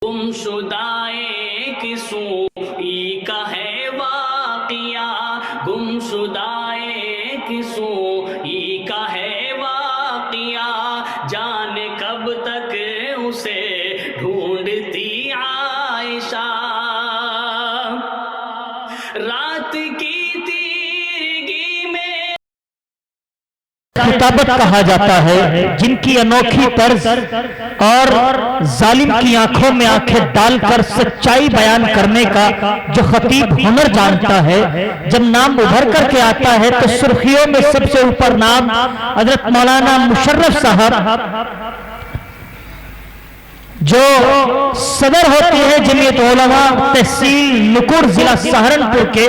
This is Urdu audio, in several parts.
گمشدائے کسوئی کا ہے واقعہ، گمشدائے کسوئی کا ہے واقعہ، جانے کب تک اسے ڈھونڈتی عائشہ، رات کی تیرگی میں خطابت کہا جاتا ہے، جن کی انوکھی طرز اور ظالم کی آنکھوں میں آنکھیں ڈال کر سچائی بیان کرنے کا جو خطیب ہنر جانتا ہے، جب نام ابھر کر کے آتا ہے تو سرخیوں میں سب سے اوپر نام حضرت مولانا مشرف صاحب جو صدر ہوتے ہیں جمعیت علماء تحصیل نکور ضلع سہارنپور کے،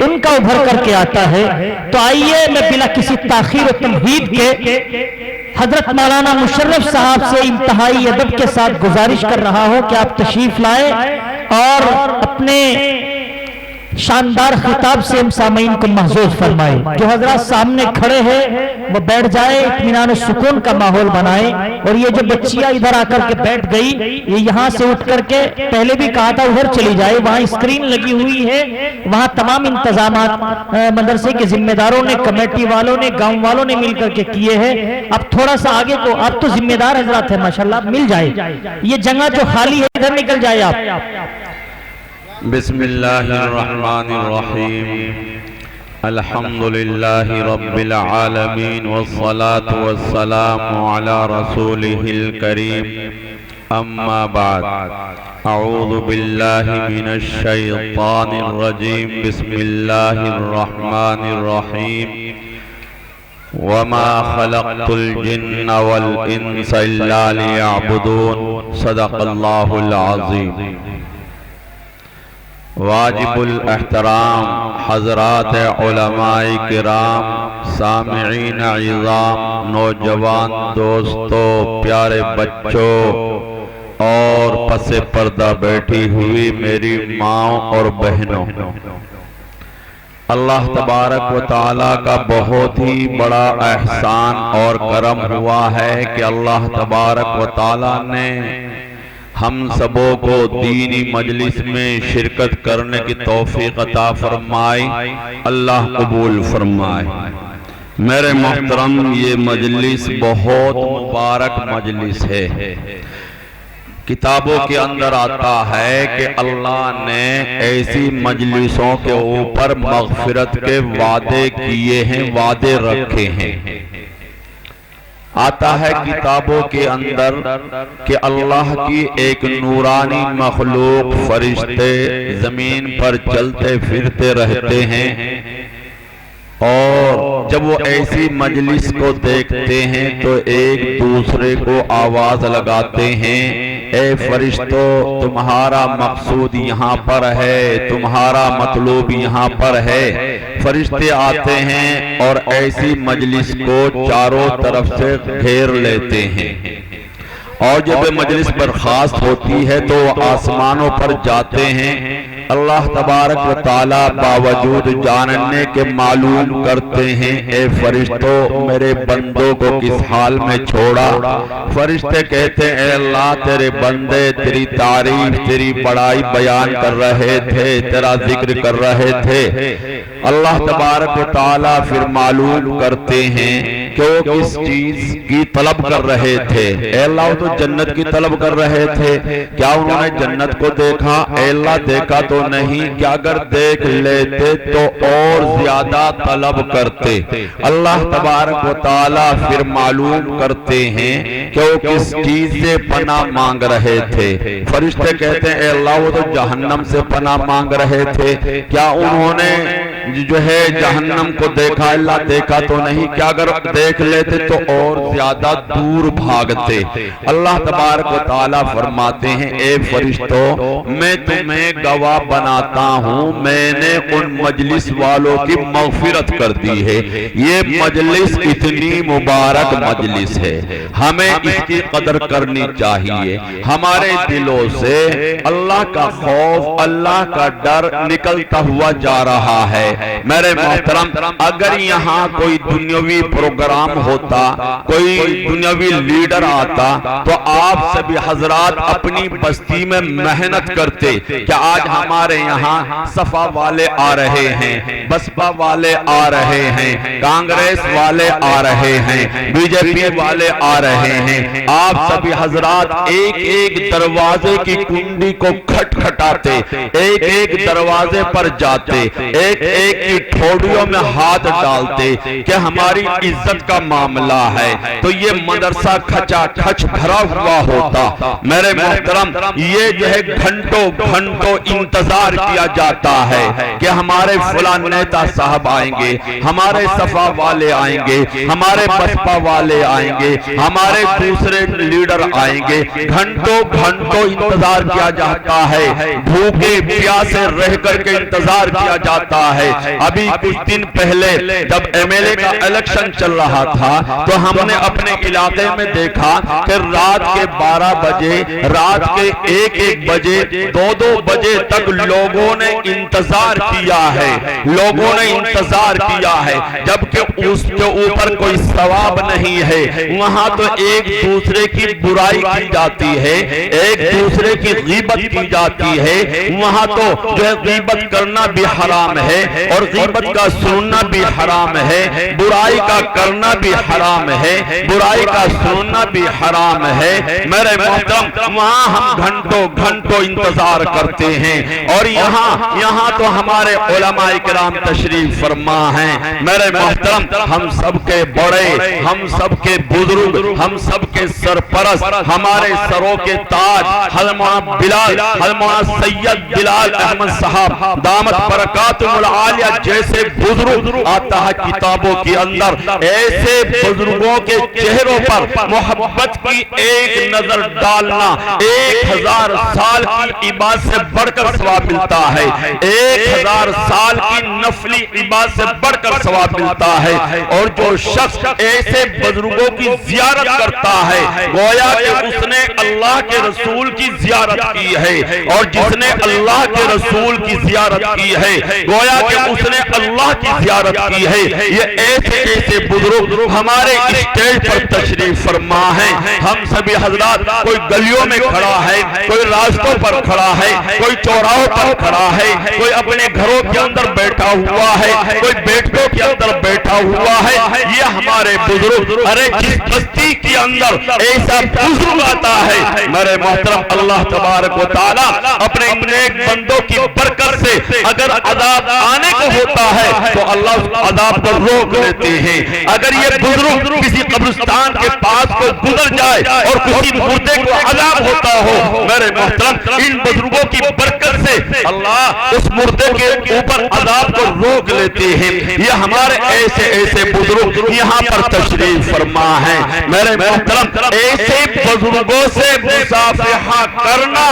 ان کا ابھر کر کے آتا ہے۔ تو آئیے میں بلا کسی تاخیر و تمہید کے حضرت مولانا مشرف صاحب سے انتہائی ادب کے ساتھ گزارش کر رہا ہوں کہ آپ تشریف لائیں اور اپنے شاندار خطاب سے ہم سامعین کو محظوظ فرمائیں۔ جو حضرات سامنے کھڑے ہیں وہ بیٹھ جائے، اطمینان و سکون کا ماحول بنائیں، اور یہ جو بچیاں ادھر آ کر کے بیٹھ گئی، یہ یہاں سے اٹھ کر کے پہلے بھی کہا تھا ادھر چلی جائے، وہاں اسکرین لگی ہوئی ہے، وہاں تمام انتظامات مدرسے کے ذمہ داروں نے، کمیٹی والوں نے، گاؤں والوں نے مل کر کے کیے ہیں۔ اب تھوڑا سا آگے کو، آپ تو ذمہ دار حضرات ہیں ماشاءاللہ، مل جائے یہ جگہ جو خالی ہے، ادھر نکل جائے آپ۔ بسم اللہ الرحمن الرحیم، الحمدللہ رب العالمین، والصلاة والسلام علی رسولہ الکریم، اما بعد، اعوذ باللہ من الشیطان الرجیم، بسم اللہ الرحمن الرحیم، وما خلقت الجن والانس الا لیعبدون، صدق اللہ العظیم۔ واجب الاحترام حضرات علماء کرام، سامعین عظام، نوجوان دوستوں، پیارے بچوں اور پس پردہ بیٹھی ہوئی میری ماں اور بہنوں، اللہ تبارک و تعالیٰ کا بہت ہی بڑا احسان اور کرم ہوا ہے کہ اللہ تبارک و تعالیٰ نے ہم سبوں کو دینی مجلس میں شرکت کرنے کی توفیق عطا فرمائی، اللہ قبول فرمائے۔ میرے محترم، یہ مجلس بہت مبارک مجلس ہے۔ کتابوں کے اندر آتا ہے کہ اللہ نے ایسی مجلسوں کے اوپر مغفرت کے وعدے کیے ہیں، وعدے رکھے ہیں۔ آتا ہے کتابوں کے اندر کہ اللہ کی ایک نورانی مخلوق فرشتے زمین پر چلتے پھرتے رہتے ہیں، اور جب وہ ایسی مجلس کو دیکھتے ہیں تو ایک دوسرے کو آواز لگاتے ہیں، اے فرشتوں، تمہارا مقصود یہاں پر ہے، تمہارا مطلوب یہاں پر ہے۔ فرشتے آتے ہیں اور ایسی مجلس کو چاروں طرف سے گھیر لیتے ہیں، اور جب مجلس برخاست ہوتی ہے تو وہ آسمانوں پر جاتے ہیں۔ اللہ تبارک و تعالیٰ باوجود جاننے کے معلوم کرتے ہیں، اے فرشتوں، میرے بندوں کو کس حال میں چھوڑا؟ فرشتے کہتے ہیں، اے اللہ، تیرے بندے تیری تعریف، تیری بڑائی بیان کر رہے تھے، تیرا ذکر کر رہے تھے۔ اللہ تبارک و تعالیٰ پھر معلوم کرتے ہیں کہ وہ کس چیز کی طلب کر رہے تھے۔ اے اللہ، وہ تو جنت کی طلب کر رہے تھے، کیا انہوں نے جنت کو دیکھا؟ اے اللہ، دیکھا تو نہیں، کیا اگر دیکھ لیتے تو اور زیادہ طلب کرتے۔ اللہ تبارک و تعالیٰ پھر معلوم کرتے ہیں کہ وہ کس چیز سے پناہ مانگ رہے تھے۔ فرشتے کہتے ہیں، اے اللہ، وہ تو جہنم سے پناہ مانگ رہے تھے، کیا انہوں نے جو ہے جہنم کو دیکھا؟ اللہ، دیکھا تو نہیں، کیا اگر دیکھ لیتے تو اور زیادہ دور بھاگتے۔ اللہ تبارک و تعالیٰ فرماتے ہیں، اے فرشتوں، میں تمہیں گواہ بناتا ہوں، میں نے ان مجلس والوں کی مغفرت کر دی ہے۔ یہ مجلس اتنی مبارک مجلس ہے، ہمیں اس کی قدر کرنی چاہیے۔ ہمارے دلوں سے اللہ کا خوف، اللہ کا ڈر نکلتا ہوا جا رہا ہے۔ میرے محترم اگر یہاں کوئی دنیاوی پروگرام ہوتا، کوئی دنیاوی لیڈر آتا تو آپ سبھی حضرات اپنی بستی میں محنت کرتے کہ آج ہمارے یہاں صفا والے آ رہے ہیں، بسپا والے آ رہے ہیں، کانگریس والے آ رہے ہیں، بی جے پی والے آ رہے ہیں، آپ سبھی حضرات ایک ایک دروازے کی کنڈی کو کھٹکھٹاتے، ایک ایک دروازے پر جاتے، ایک ایک کی ٹھوڑیوں میں ہاتھ ڈالتے کہ ہماری عزت کا معاملہ ہے، تو یہ مدرسہ کھچا کھچ بھرا ہوا ہوتا۔ میرے محترم یہ جو ہے گھنٹوں گھنٹوں انتظار کیا جاتا ہے کہ ہمارے فلاں نیتا صاحب آئیں گے، ہمارے صفا والے آئیں گے، ہمارے بسپا والے آئیں گے، ہمارے دوسرے لیڈر آئیں گے، گھنٹوں گھنٹوں انتظار کیا جاتا ہے، بھوکے پیاسے رہ کر کے انتظار کیا جاتا ہے۔ ابھی کچھ دن پہلے جب ایم ایل اے کا الیکشن چل رہا تھا تو ہم نے اپنے علاقے میں دیکھا کہ رات کے 12 بجے، رات کے 1 بجے، 2 بجے تک لوگوں نے انتظار کیا ہے، لوگوں نے انتظار کیا ہے، جبکہ اس کے اوپر کوئی ثواب نہیں ہے۔ وہاں تو ایک دوسرے کی برائی کی جاتی ہے، ایک دوسرے کی غیبت کی جاتی ہے، وہاں تو جو ہے غیبت کرنا بھی حرام ہے اور غیبت کا سننا بھی حرام ہے، برائی کا کرنا بھی حرام ہے، برائی کا سننا بھی حرام ہے۔ میرے محترم وہاں ہم گھنٹوں گھنٹوں انتظار کرتے ہیں اور یہاں تو ہمارے علماء کرام تشریف فرما ہیں۔ میرے محترم ہم سب کے بڑے، ہم سب کے بزرگ، ہم سب کے سرپرست، ہمارے سروں کے تاج حضرت مولانا بلال، حضرت مولانا سید بلال احمد صاحب دامت برکاتہم العالیہ جیسے بزرگ آتا ہے کتابوں کے اندر، ایسے بزرگوں کے چہروں پر محبت کی ایک نظر ڈالنا 1000 سال کی عبادت سے بڑھ کر ثواب ملتا ہے، 1000 سال کی نفلی عبادت سے بڑھ کر ثواب ملتا ہے۔ اور جو شخص ایسے بزرگوں کی زیارت کرتا ہے گویا کہ اس نے اللہ کے رسول کی زیارت کی ہے، اور جس نے اللہ کے رسول کی زیارت کی ہے گویا کہ اس نے اللہ کی زیارت کی ہے۔ یہ ایسے ایسے بزرگ ہمارے اسٹیج پر تشریف فرما ہیں۔ ہم سبھی حضرات کوئی گلیوں میں کھڑا ہے، کوئی راستوں پر کھڑا ہے، کوئی چوراہوں پر کھڑا ہے، کوئی اپنے گھروں کے اندر بیٹھا ہوا ہے، کوئی بیٹھوں کے اندر بیٹھا ہوا ہے۔ یہ ہمارے بزرگ، ارے جس بستی کے اندر ایسا بزرگ آتا ہے میرے محترم اللہ تبارک و تعالی اپنے نیک بندوں کی برکت سے اگر عذاب آنے کو ہوتا ہے تو اللہ اس عذاب کو روک لیتے ہیں۔ اگر یہ بزرگ کسی قبرستان کے پاس کو گزر جائے اور کسی مردے کو عذاب ہوتا ہو میرے محترم ان بزرگوں کی برکت سے اللہ اس مردے کے اوپر عذاب کو روک لیتے ہیں۔ یہ ہمارے ایسے ایسے بزرگ یہاں پر تشریف فرما ہیں۔ میرے محترم ایسے بزرگوں سے مصافحہ کرنا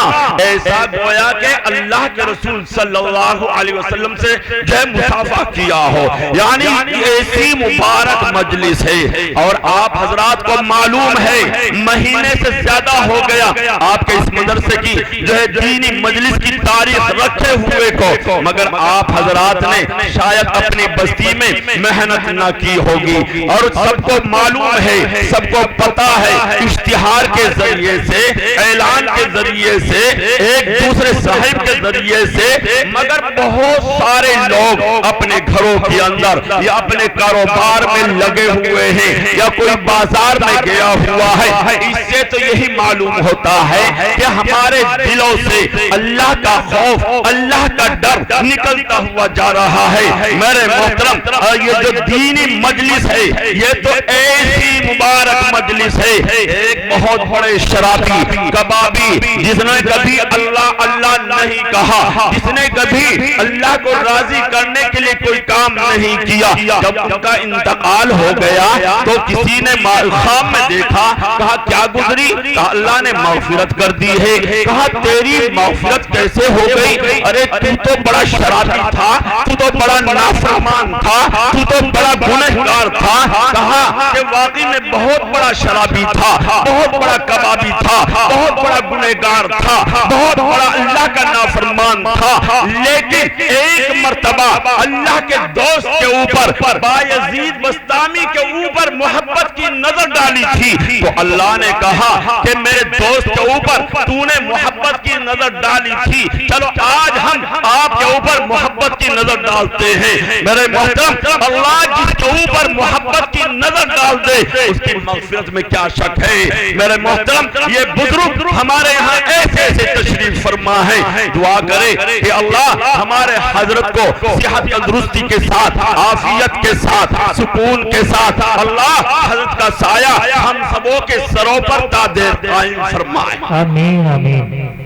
ایسا گویا کہ اللہ کے رسول صلی اللہ علیہ وسلم سے جو مصافحہ کیا ہو، یعنی ایسی مبارک مجلس ہے۔ اور آپ حضرات کو معلوم ہے مہینے سے زیادہ ہو گیا آپ کے اس مدرسے کی جو ہے دینی مجلس کی تاریخ رکھے ہوئے کو، مگر آپ حضرات نے شاید اپنی بستی میں محنت نہ کی ہوگی۔ اور سب کو معلوم ہے، سب کو پتا ہے، اشتہار کے ذریعے سے، اعلان کے ذریعے سے، ایک دوسرے صاحب کے ذریعے سے، مگر بہت سارے لوگ اپنے گھروں کے اندر یا اپنے کاروبار میں لگے ہوئے ہیں یا کوئی بازار میں گیا ہوا ہے۔ اس سے تو یہی معلوم ہوتا ہے کہ ہمارے دلوں سے اللہ کا خوف، اللہ کا ڈر نکلتا ہوا جا رہا ہے۔ میرے محترم یہ جو دینی مجلس ہے یہ تو ایسی مبارک مجلس ہے۔ ایک بہت بڑے شرابی کبابی جس نے کبھی اللہ اللہ نہیں کہا، جس نے کبھی اللہ کو راضی کرنے کے لیے کوئی کام نہیں کیا، جب ان کا انتقال ہو گیا تو کسی نے خواب میں دیکھا، کہا کیا گزری؟ کہا اللہ نے مغفرت کر دی ہے۔ کہا تیری مغفرت کیسے ہو گئی؟ ارے تو بڑا شرابی تھا، تو بڑا نافرمان تھا، تو تو بڑا گنہگار تھا. کہا کہ واقعی میں بہت بڑا شرابی تھا، بہت بڑا کبابی تھا، بہت بڑا گنہگار تھا، بہت بڑا اللہ کا نافرمان تھا، لیکن ایک مرتبہ اللہ کے دوست کے اوپر بایزید بستامی کے اوپر محبت کی نظر ڈالی تھی. تو اللہ نے کہا کہ میرے دوست کے اوپر تو نے محبت کی نظر ڈالی تھی، چلو آج ہم آپ کے اوپر محبت کی نظر ڈالتے ہیں. میرے محترم اللہ جس کے اوپر محبت کی نظر ڈال دے اس کی مغفرت میں کیا شک ہے. میرے محترم یہ بزرگ ہمارے یہاں ایسے ایسے تشریف فرما ہے. دعا کرے کہ اللہ ہمارے حضرت کو صحت تندرستی کے ساتھ، عافیت کے ساتھ، سکون کے ساتھ اللہ حضرت کا سایہ ہم سبوں کے سروں پر تا دیر قائم فرمائے. آمین آمین.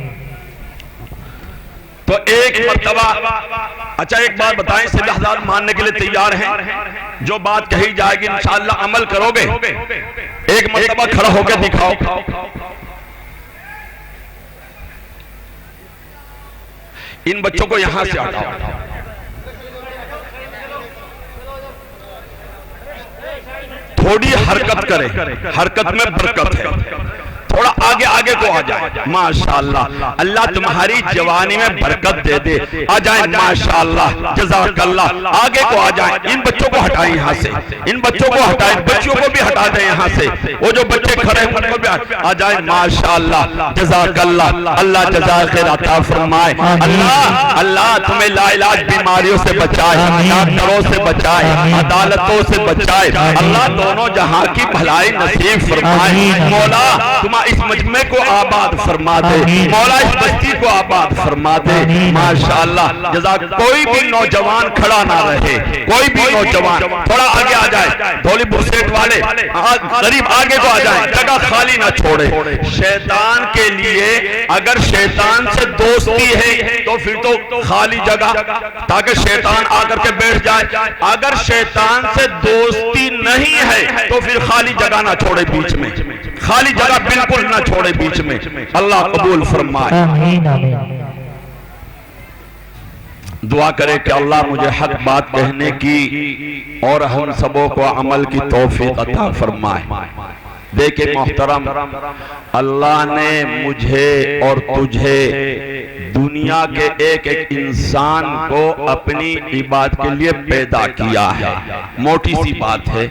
تو ایک مرتبہ اچھا ایک بات بتائیں، سب حضرات ماننے کے لیے تیار ہیں؟ جو بات کہی جائے گی انشاءاللہ عمل کرو گے؟ ایک مرتبہ کھڑا ہو کے دکھاؤ. ان بچوں کو یہاں سے ہٹاؤ. تھوڑی حرکت کریں، حرکت میں برکت ہے. تھوڑا آگے آگے کو آ جائیں. ماشاءاللہ اللہ تمہاری جوانی میں برکت دے دے. آ جائیں ماشاءاللہ جزاک اللہ. آگے کو آ جائیں. ان بچوں کو ہٹائیں یہاں سے، ان بچوں کو ہٹائیں، بچوں کو بھی ہٹا دیں یہاں سے. وہ جو بچے کھڑے ہیں ان کو بھی آ جائیں. ماشاءاللہ جزاک اللہ. اللہ جزاک خیر عطا فرمائے. اللہ تمہیں لا علاج بیماریوں سے بچائے، ڈاکٹروں سے بچائے، عدالتوں سے بچائے. اللہ دونوں جہاں کی بھلائی نصیب فرمائے. مولا تم اس مجمع کو آباد فرما دے، مولا اس بستی کو آباد فرما دے. ماشاءاللہ جزاک. کوئی بھی نوجوان کھڑا نہ رہے، کوئی بھی نوجوان تھوڑا آگے آ جائے. دھولی برسیٹ والے قریب آگے کو آ جائیں، جگہ خالی نہ چھوڑے. شیطان کے لیے اگر شیطان سے دوستی ہے تو پھر تو خالی جگہ تاکہ شیطان آ کر کے بیٹھ جائے. اگر شیطان سے دوستی نہیں ہے تو پھر خالی جگہ نہ چھوڑے بیچ میں، خالی جگہ بالکل نہ چھوڑے بیچ میں. اللہ قبول فرمائے. آمین آمین. دعا کرے کہ اللہ مجھے حق بات کہنے کی اور ہم سبوں کو عمل کی توفیق عطا فرمائے. دیکھیں محترم، اللہ نے مجھے اور تجھے دنیا کے ایک ایک انسان کو اپنی عبادت کے لیے پیدا کیا ہے. موٹی سی بات ہے،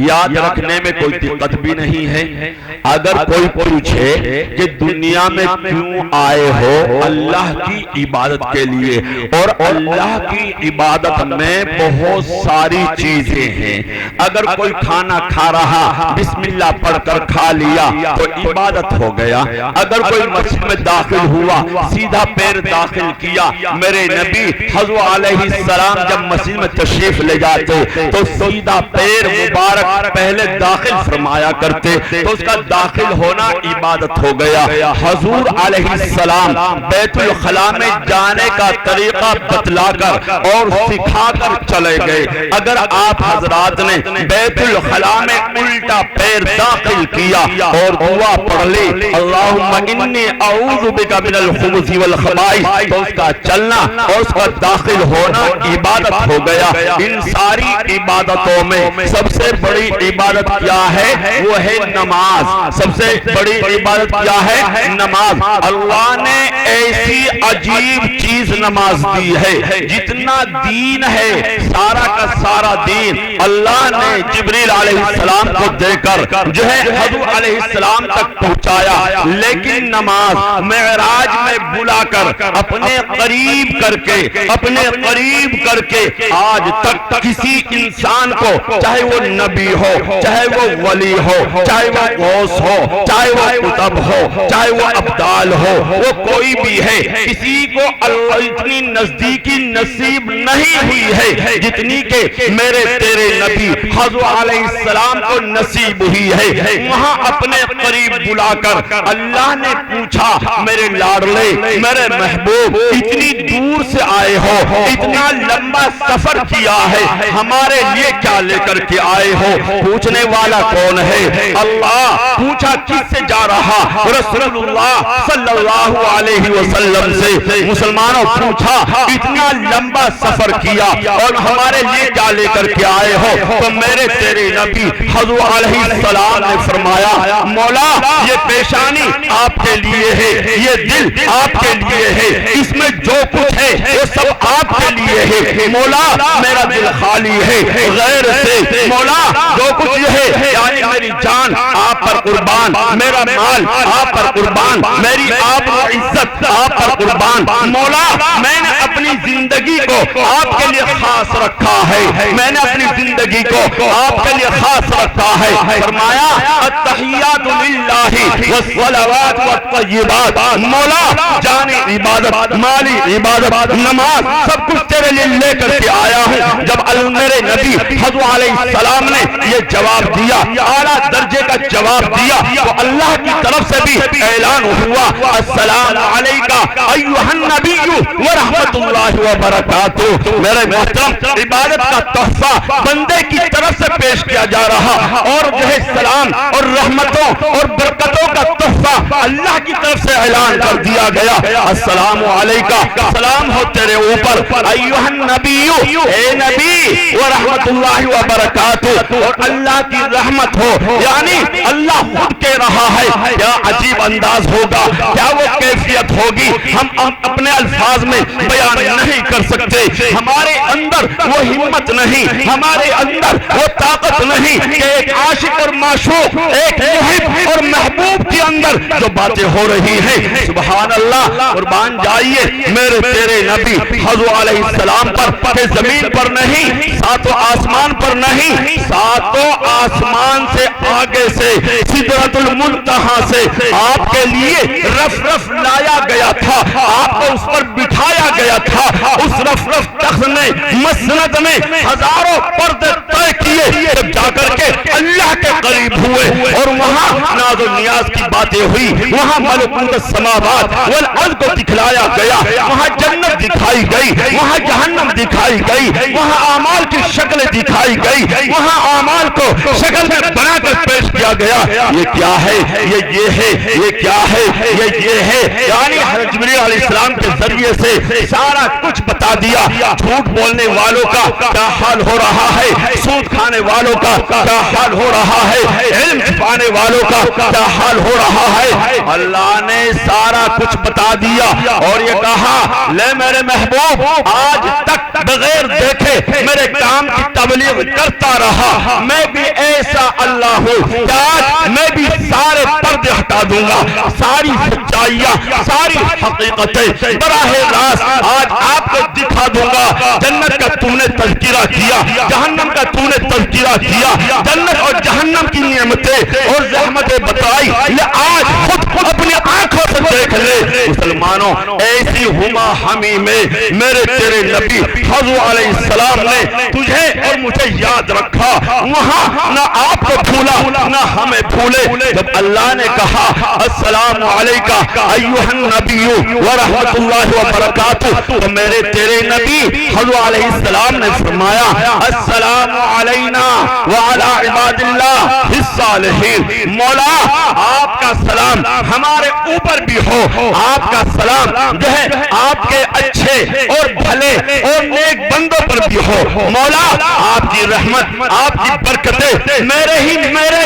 یاد رکھنے میں کوئی دقت بھی نہیں ہے. اگر کوئی پوچھے کہ دنیا میں کیوں آئے ہو؟ اللہ کی عبادت کے لیے. اور اللہ کی عبادت میں بہت ساری چیزیں ہیں. اگر کوئی کھانا کھا رہا بسم اللہ پڑھ کر کھا لیا تو عبادت ہو گیا. اگر کوئی مسجد میں داخل ہوا سیدھا پیر داخل کیا. میرے نبی حضرت علیہ السلام جب مسجد میں تشریف لے جاتے تو سیدھا پیر مبارک پہلے داخل فرمایا کرتے، تو اس کا داخل ہونا عبادت ہو گیا. حضور علیہ السلام بیت الخلاء میں جانے کا طریقہ بتلا کر اور سکھا کر چلے گئے. اگر آپ حضرات نے بیت الخلاء میں الٹا پیر داخل کیا اور دعا پڑھ لی اللہم انی اعوذ بک من الخبث والخبائث، تو اس کا چلنا اور اس کا داخل ہونا عبادت ہو گیا. ان ساری عبادتوں میں سب سے بڑی عبادت کیا ہے؟ وہ ہے نماز. سب سے بڑی عبادت کیا ہے؟ نماز. اللہ نے ایسی عجیب چیز نماز دی ہے. جتنا دین ہے سارا کا سارا دین اللہ نے جبریل علیہ السلام کو دے کر جو ہے حضور علیہ السلام تک پہنچایا. لیکن نماز معراج میں بلا کر اپنے قریب کر کے، اپنے قریب کر کے آج تک کسی انسان کو، چاہے وہ نبی ہو، چاہے وہ ولی ہو، چاہے وہ غوث ہو، چاہے وہ قطب ہو، چاہے وہ ابدال ہو، وہ کوئی بھی ہے، کسی کو اللہ اتنی نزدیکی نصیب نہیں ہوئی ہے جتنی کہ میرے تیرے نبی حضرت علیہ السلام کو نصیب ہوئی ہے. وہاں اپنے قریب بلا کر اللہ نے پوچھا میرے لاڈلے، میرے میرے محبوب اتنی دور سے آئے ہو, اتنا لمبا سفر کیا ہے, ہمارے لیے کیا لے کر کے آئے ہو؟ پوچھنے والا کون ہے؟ اللہ. پوچھا کس سے جا رہا؟ رسول اللہ صلی اللہ علیہ وسلم سے. مسلمانوں پوچھا اتنا لمبا سفر کیا اور ہمارے لیے کیا لے کر کے آئے ہو؟ تو میرے تیرے نبی حضور علیہ السلام نے فرمایا مولا یہ پیشانی آپ کے لیے ہے, یہ دل آپ کے لیے ہے, اس میں جو کچھ ہے وہ سب آپ کے لیے ہے. مولا میرا دل خالی ہے غیر سے, مولا جو کچھ یہ ہے یعنی میری جان آپ پر قربان, میرا مال آپ پر قربان, میری آپ و عزت آپ پر قربان. مولا میں نے اپنی زندگی کو آپ کے لیے خاص رکھا ہے, میں نے اپنی زندگی کو آپ کے لیے خاص رکھا ہے. فرمایا التحیات للہ والصلوات والطیبات. مولا جانی عبادت, مالی عبادت, نماز سب کچھ تیرے لیے لے کر کے آیا ہوں. جب میرے نبی حضور علیہ السلام نے یہ جواب دیا, اعلیٰ درجے کا جواب دیا, تو اللہ کی طرف سے بھی اعلان ہوا السلام علیکہ ایھا النبی ورحمۃ اللہ وبرکاتہ. میرے محترم عبادت کا تحفہ بندے کی طرف سے پیش کیا جا رہا, اور جو ہے سلام اور رحمتوں اور برکتوں کا تحفہ اللہ کی طرف سے اعلان کر دیا گیا. السلام علیکہ, سلام ہو تیرے اوپر, ایھا النبی, اے نبی, ورحمۃ اللہ وبرکاتہ, اور اللہ کی رحمت ہو. یعنی اللہ خود کہہ رہا ہے. کیا عجیب انداز ہوگا, کیا وہ کیفیت ہوگی, ہم اپنے الفاظ میں بیان نہیں کر سکتے. ہمارے اندر وہ ہمت نہیں, ہمارے اندر وہ طاقت نہیں کہ ایک عاشق اور معشوق, ایک محب اور محبوب کے اندر جو باتیں ہو رہی ہیں. سبحان اللہ. قربان جائیے میرے تیرے نبی حضور علیہ السلام پر, کہ زمین پر نہیں, ساتوں آسمان پر نہیں, ساتوں آسمان سے آگے سے سدرۃ المنتہا سے آپ کے لیے رف رف لایا گیا تھا, آپ کو اس پر بٹھایا گیا تھا. اس رف رف تخت میں, مسند میں ہزاروں پردے طے کیے, جب جا کر کے اللہ کے قریب ہوئے اور وہاں ناز و نیاز کی باتیں ہوئی, وہاں ملکوت السماوات والارض کو دکھلایا گیا, وہاں جنت دکھائی گئی, وہاں جہنم دکھائی گئی, وہاں اعمال کی شکلیں دکھائی گئی, وہاں اعمال کو شکل میں بنا کر پیش کیا گیا. یہ کیا ہے, یہ ہے, یہ کیا ہے, یہ ہے. یعنی حضرت جبریل علیہ السلام کے ذریعے سے سارا کچھ بتا دیا. جھوٹ بولنے والوں کا کیا حال ہو رہا ہے, سود کھانے والوں کا کیا حال ہو رہا ہے, علم چھپانے والوں کا کیا حال ہو رہا ہے. اللہ نے سارا کچھ بتا دیا اور یہ کہا لے میرے محبوب, آج تک بغیر دیکھے میرے کام کی تبلیغ کرتا رہا, میں بھی ایسا اللہ ہوں کہ آج میں بھی سارے پردے ہٹا دوں گا, ساری سچائیاں, ساری حقیقتیں براہ راست آج آپ کو دکھا دوں گا. جنت کا تو نے تذکرہ کیا, جہنم کا تو نے تذکرہ کیا, جنت اور جہنم کی نعمتیں اور رحمتیں بتائی, یہ آج خود اپنی آنکھوں سے دیکھ لے. مسلمانوں ایسی ہما ہمی میں میرے تیرے نبی حضور علیہ السلام نے تجھے اور مجھے یاد رکھا, وہاں نہ آپ کو بھولا نہ ہمیں بھولے. جب اللہ نے کہا السلام علیکہ ایھا النبی ورحمۃ اللہ وبرکاتہ, تو میرے تیرے نبی حضور علیہ السلام نے فرمایا السلام علینا وعلی عباد اللہ الصالحین. مولا آپ کا سلام ہمارے اوپر بھی ہو, آپ کا سلام جو ہے آپ کے اچھے اور بھلے اور نیک بندوں پر بھی ہو. مولا آپ کی رحمت, آپ کی برکتیں میرے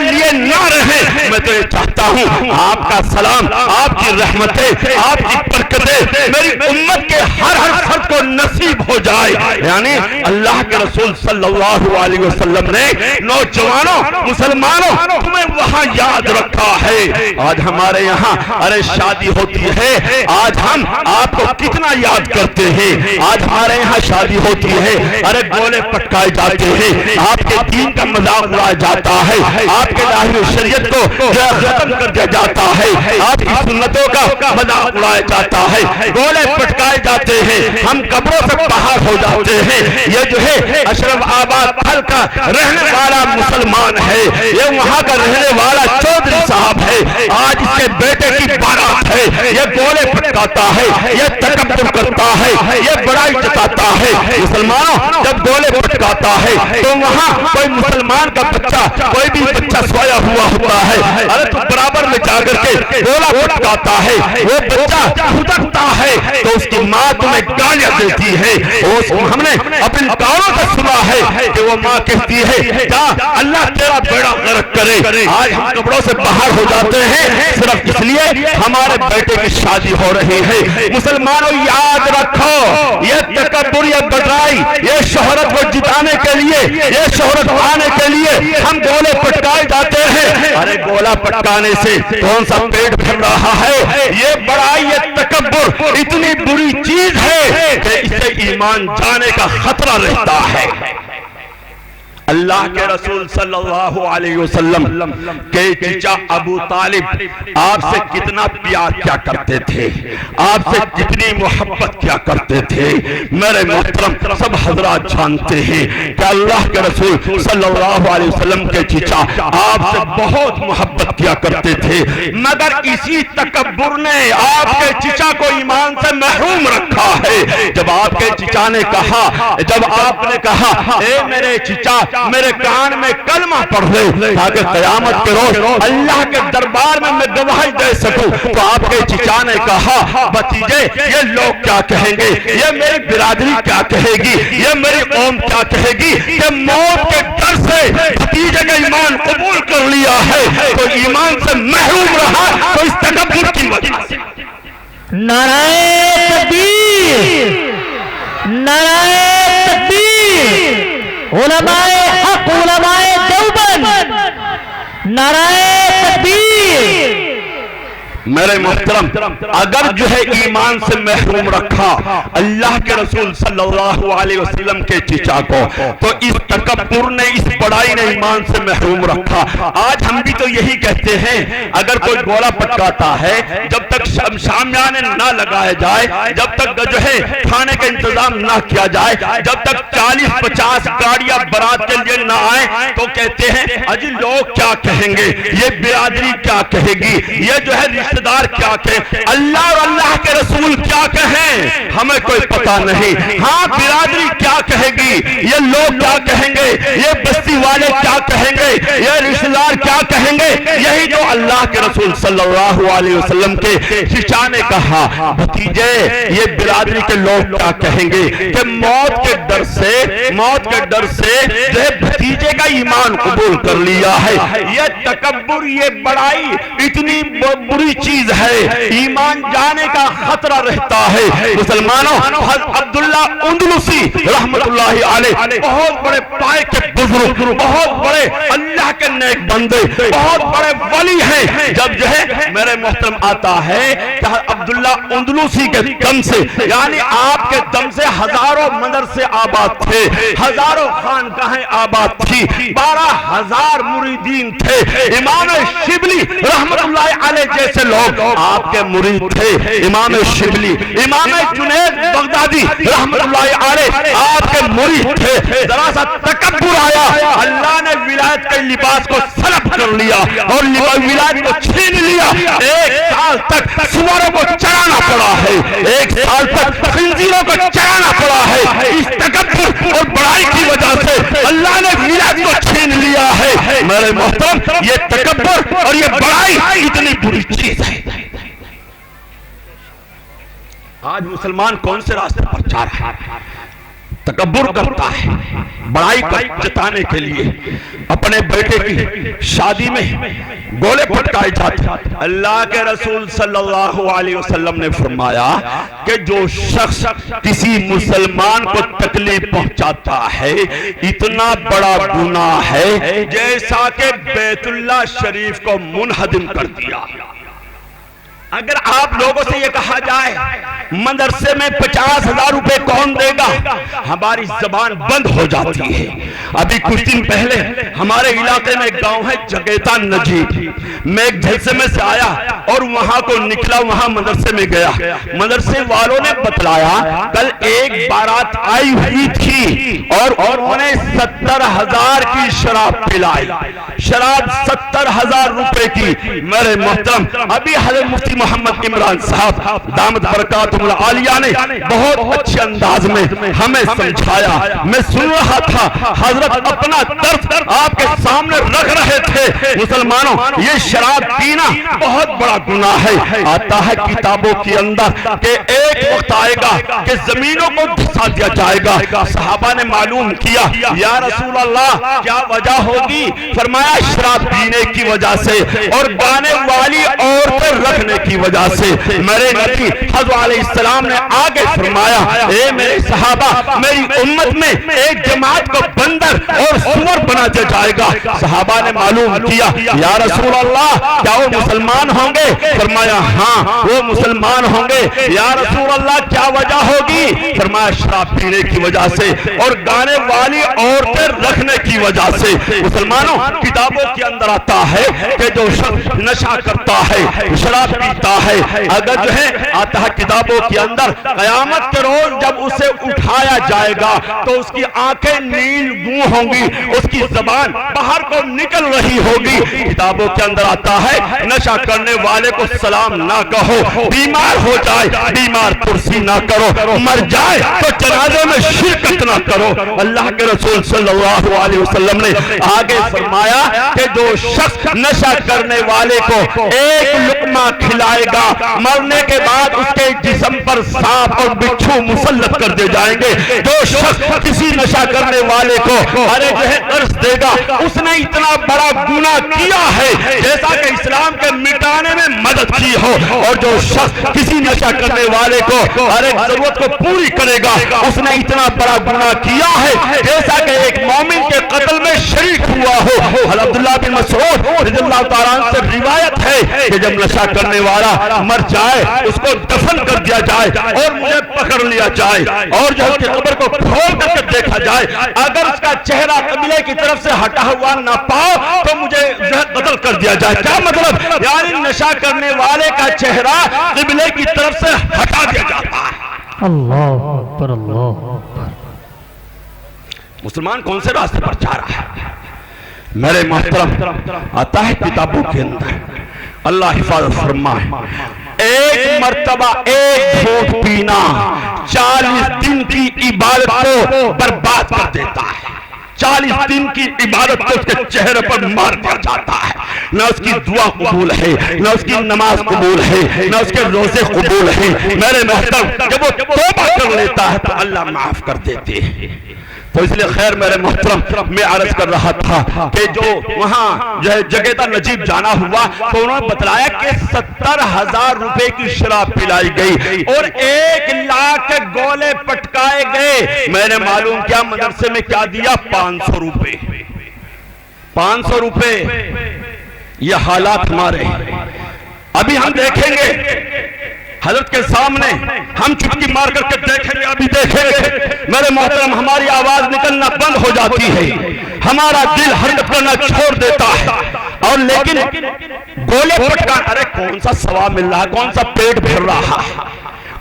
لیے نہ رہیں, میں تو یہ چاہتا ہوں آپ کا سلام, آپ کی رحمتیں, آپ کی برکتیں میری امت کے ہر فرد کو نصیب ہو جائے. یعنی اللہ کے رسول صلی اللہ علیہ وسلم نے نوجوانوں, مسلمانوں, تمہیں وہاں یاد رکھا ہے. آج ہمارے یہاں ارے شادی ہوتی ہے, آج ہم آپ کو کتنا یاد کرتے ہیں. آج ہمارے یہاں شادی ہوتی ہے, ارے گولے پٹکائے جاتے ہیں, آپ کے دین کا مذاق اڑایا جاتا ہے, آپ کے ظاہر شریعت کو ختم کر دیا جاتا ہے, آپ کی سنتوں کا مذاق اڑایا جاتا ہے, گولے پٹکائے جاتے ہیں, ہم قبروں سے باہر ہو جاتے ہیں. یہ جو ہے اشرف آباد پھل کا رہنے والا مسلمان ہے, یہ وہاں کا رہنے والا چودھری صاحب ہے, آج اس کے بیٹے کی بارات ہے، یہ گولے پٹکاتا ہے، یہ تکبر کرتا ہے، یہ بڑائی جتاتا ہے۔ مسلمانوں جب گولے پٹکاتا ہے تو وہاں کوئی مسلمان کا بچہ، کوئی بھی بچہ سویا ہوا ہوتا ہے، ارے تو برابر میں جا کر کے گولا پٹکاتا ہے، وہ بچہ کھدکتا ہے تو اس کی ماں تمہیں گالیاں دیتی ہے۔ ہم نے اپنے کانوں سے سنا ہے کہ وہ ماں کہتی ہے جا اللہ تیرا بیڑا غرق کرے۔ آج ہم کپڑوں سے باہر ہو جاتے ہیں صرف اس لیے ہمارے بیٹے کی شادی ہو رہی ہے۔ مسلمانوں یاد رکھو، یہ تکبر، یہ بڑائی، یہ شہرت کو جتانے کے لیے، یہ شہرت پانے کے لیے ہم گولے پٹکائے جاتے ہیں۔ ارے گولا پٹکانے سے کون سا پیٹ بھر رہا ہے؟ یہ بڑائی، یہ تکبر اتنی بری چیز ہے کہ اس سے ایمان جانے کا خطرہ رہتا ہے۔ اللہ کے رسول صلی اللہ علیہ وسلم کے چچا ابو طالب آپ سے کتنا پیار کیا کرتے تھے، آپ سے کتنی محبت کیا کرتے تھے۔ میرے محترم سب حضرات جانتے ہیں کہ اللہ کے رسول صلی اللہ علیہ وسلم کے چچا آپ سے بہت محبت کیا کرتے تھے، مگر اسی تکبر نے آپ کے چچا کو ایمان سے محروم رکھا ہے۔ جب آپ کے چچا نے کہا، جب آپ نے کہا اے میرے چچا میرے کان میں کلمہ پڑھ لے تاکہ قیامت کے روز اللہ کے دربار میں گواہی دے سکوں، تو آپ کے چچا نے کہا بھتیجے یہ لوگ کیا کہیں گے، یہ میری برادری کیا کہے گی، یہ میری قوم کیا کہے گی کہ موت کے ڈر سے بھتیجے کا ایمان قبول کر لیا ہے تو ایمان سے محروم رہا، تو اس تکبر کی وجہ سے۔ نعرہ تکبیر، نعرہ تکبیر، علماء حق، علماء دیوبند، نعرہ تکبیر۔ میرے محترم اگر جو ہے ایمان سے محروم رکھا اللہ کے رسول صلی اللہ علیہ وسلم کے چچا کو، تو اس تکبر نے، اس بڑائی نے ایمان سے محروم رکھا۔ آج ہم بھی تو یہی کہتے ہیں، اگر کوئی گولا پٹکاتا ہے جب تک شامیانے نہ لگائے جائے، جب تک جو ہے کھانے کا انتظام نہ کیا جائے، جب تک 40-50 گاڑیاں برات کے لیے نہ آئیں تو کہتے ہیں اجی لوگ کیا کہیں گے، یہ برادری کیا کہے گی، یہ جو ہے رشتہ دار کیا کہیں، اللہ اور اللہ کے رسول کیا کہیں ہمیں کوئی پتہ نہیں۔ ہاں برادری کیا کہے گی، یہ لوگ کیا کہیں گے، یہ بستی والے کیا کہیں گے، یہ رشتہ دار کیا کہیں گے، یہی جو اللہ کے رسول صلی اللہ علیہ وسلم کے چچا نے کہا بھتیجے یہ برادری کے لوگ کیا کہیں گے کہ موت کے ڈر سے، موت کے ڈر سے جو ہے بھتیجے کا ایمان قبول کر لیا ہے۔ یہ تکبر، یہ بڑائی اتنی بری چیز ہے، ایمان جانے کا خطرہ رہتا ہے۔ مسلمانوں عبداللہ اندلسی رحمت اللہ علیہ بہت بڑے پائے کے بزرگ، بہت بڑے اللہ کے نیک بندے، بہت بڑے ولی ہیں۔ جب جو ہے میرے محترم آتا ہے کہ عبداللہ اندلسی کے دم سے، یعنی آپ کے دم سے ہزاروں مدرسے آباد تھے، ہزاروں خانقاہیں آباد تھی، 12,000 مریدین تھے۔ امام شبلی رحمت اللہ علیہ جیسے لوگ آپ کے مرید تھے، امام شبلی، امام جنید بغدادی رحمت اللہ علیہ آپ کے مرید تھے۔ ذرا سا تکبر آیا، اللہ نے ولایت کے لباس کو سلب کر لیا اور ولایت کو چھین لیا۔ 1 سال تک سوروں کو چرانا پڑا ہے، 1 سال تک خنزیروں کو چرانا پڑا ہے۔ اس تکبر اور بڑائی کی وجہ سے اللہ نے ولایت کو چھین لیا ہے۔ میرے محترم یہ تکبر اور یہ بڑائی اتنی بری چیز ہے۔ آج مسلمان کون سے راستے پر جا رہا ہے؟ تکبر کرتا ہے، بڑائی کو جتانے کے لیے اپنے بیٹے کی شادی میں گولے پٹکائے جاتے ہیں۔ اللہ کے رسول صلی اللہ علیہ وسلم نے فرمایا کہ جو شخص کسی مسلمان کو تکلیف پہنچاتا ہے اتنا بڑا گناہ ہے جیسا کہ بیت اللہ شریف کو منہدم کر دیا۔ اگر آپ لوگوں سے یہ کہا جائے مدرسے میں 50,000 روپے کون دے گا، ہماری زبان بند ہو جاتی ہے۔ ابھی کچھ دن پہلے ہمارے علاقے میں ایک گاؤں ہے جگیتا نجیب، میں ایک جلسے میں سے آیا اور وہاں کو نکلا، وہاں مدرسے میں گیا، مدرسے والوں نے بتلایا کل ایک بارات آئی ہوئی تھی اور انہوں نے 70,000 کی شراب پلائی، شراب 70,000 روپے کی۔ میرے محترم ابھی حضرت مفتی محمد عمران صاحب دامت برکاتہم العالیہ نے بہت اچھے انداز میں ہمیں سمجھایا، میں سن رہا تھا، حضرت اپنا درد آپ کے سامنے رکھ رہے تھے۔ مسلمانوں یہ شراب پینا بہت بڑا گناہ ہے، آتا ہے کتابوں کے اندر کہ ایک وقت آئے گا کہ زمینوں کو دھسا دیا جائے گا۔ صحابہ نے معلوم کیا یا رسول اللہ کیا وجہ ہوگی، فرمایا شراب پینے کی وجہ سے اور گانے والی عورتیں رکھنے کی وجہ سے۔ میرے نبی حضرت علیہ السلام نے آگے فرمایا اے میرے صحابہ میری امت میں ایک جماعت کو بندر اور سور بنا دیا جائے گا۔ صحابہ نے معلوم کیا یا رسول اللہ کیا وہ مسلمان ہوں گے، فرمایا ہاں وہ مسلمان ہوں گے۔ یا رسول اللہ کیا وجہ ہوگی، فرمایا شراب پینے کی وجہ سے اور گانے والی عورتیں رکھنے کی وجہ سے۔ مسلمانوں کتابوں کے اندر آتا ہے کہ جو شخص نشہ کرتا ہے، شراب پیتا ہے، اگر جو ہے آتا ہے کتابوں کے اندر قیامت کے روز جب اسے اٹھایا جائے گا تو اس کی آنکھیں نیل گوں ہوں گی، اس کی زبان باہر کو نکل رہی ہوگی۔ کتابوں کے اندر آتا ہے نشہ کرنے والے کو سلام نہ کہو، بیمار ہو جائے بیمار پرسی نہ کرو، مر جائے تو جنازے میں شرکت نہ کرو۔ اللہ کے رسول صلی اللہ علیہ وسلم نے آگے فرمایا کہ جو شخص نشہ کرنے والے کو ایک لقمہ کھلائے گا مرنے کے بعد اس کے جسم پر سانپ اور بچھو مسلط کر دے جائیں گے۔ جو شخص کسی نشہ کرنے والے کو ارے جو ہے قرض دے گا اس نے اتنا بڑا گناہ کیا ہے جیسا کہ اسلام کے مٹانے میں مدد کی ہو، اور جو شخص کسی نشہ کرنے والے کو ارے ضرورت کو پوری کرے گا اس نے اتنا بڑا گناہ کیا ہے جیسا کہ ایک مومن کے قتل میں شریک ہوا ہو۔ حضرت عبداللہ بن مسعود رضی اللہ تعالیٰ عنہ سے روایت ہے کہ جب نشہ کرنے والا مر جائے اس کو دفن کر دیا جائے اور مجھے پکڑ لیا جائے اور جو اس کی قبر کو کھول کر کے دیکھا جائے، اگر اس کا چہرہ قبلے کی طرف سے ہٹا ہوا نہ پاؤ تو مجھے جو ہے قتل کر دیا جائے۔ کیا مطلب، یعنی نشہ کرنے والے کا چہرہ قبلے کی طرف سے ہٹا دیا جاتا ہے۔ اللہ اکبر اللہ اکبر۔ مسلمان کون سے راستے پر جا رہا ہے؟ میرے محترم آتا ہے کتابوں کے اندر اللہ حفاظت فرمائے، ایک مرتبہ ایک گھونٹ پینا 40 دن کی عبادت کو برباد کر دیتا ہے۔ 40 دن کی عبادت کو اس کے چہرے پر مار دیا جاتا ہے، نہ اس کی دعا قبول ہے، نہ اس کی نماز قبول ہے، نہ اس کے روزے قبول ہیں۔ میرے محترم جب وہ توبہ کر لیتا ہے تو اللہ معاف کر دیتے ہیں۔ تو اس لئے خیر میرے محترم میں عرض کر رہا تھا کہ جو وہاں جو ہے جگیتا نجیب جانا ہوا تو انہوں نے بتلایا کہ 70,000 روپے کی شراب پلائی گئی اور 1 لاکھ کے گولے پٹکائے گئے۔ میں نے معلوم کیا مدرسے میں کیا دیا، 500 روپے۔ 500 روپے یہ حالات ہمارے ابھی ہم دیکھیں گے حضرت کے سامنے، ہم چٹکی مار کر کے دیکھیں گے، ابھی دیکھیں گے میرے محترم ہماری آواز نکلنا بند ہو جاتی ہے، ہمارا دل حرکت کرنا چھوڑ دیتا ہے، اور لیکن گولے پٹکا ارے کون سا ثواب مل رہا ہے، کون سا پیٹ بھر رہا ہے،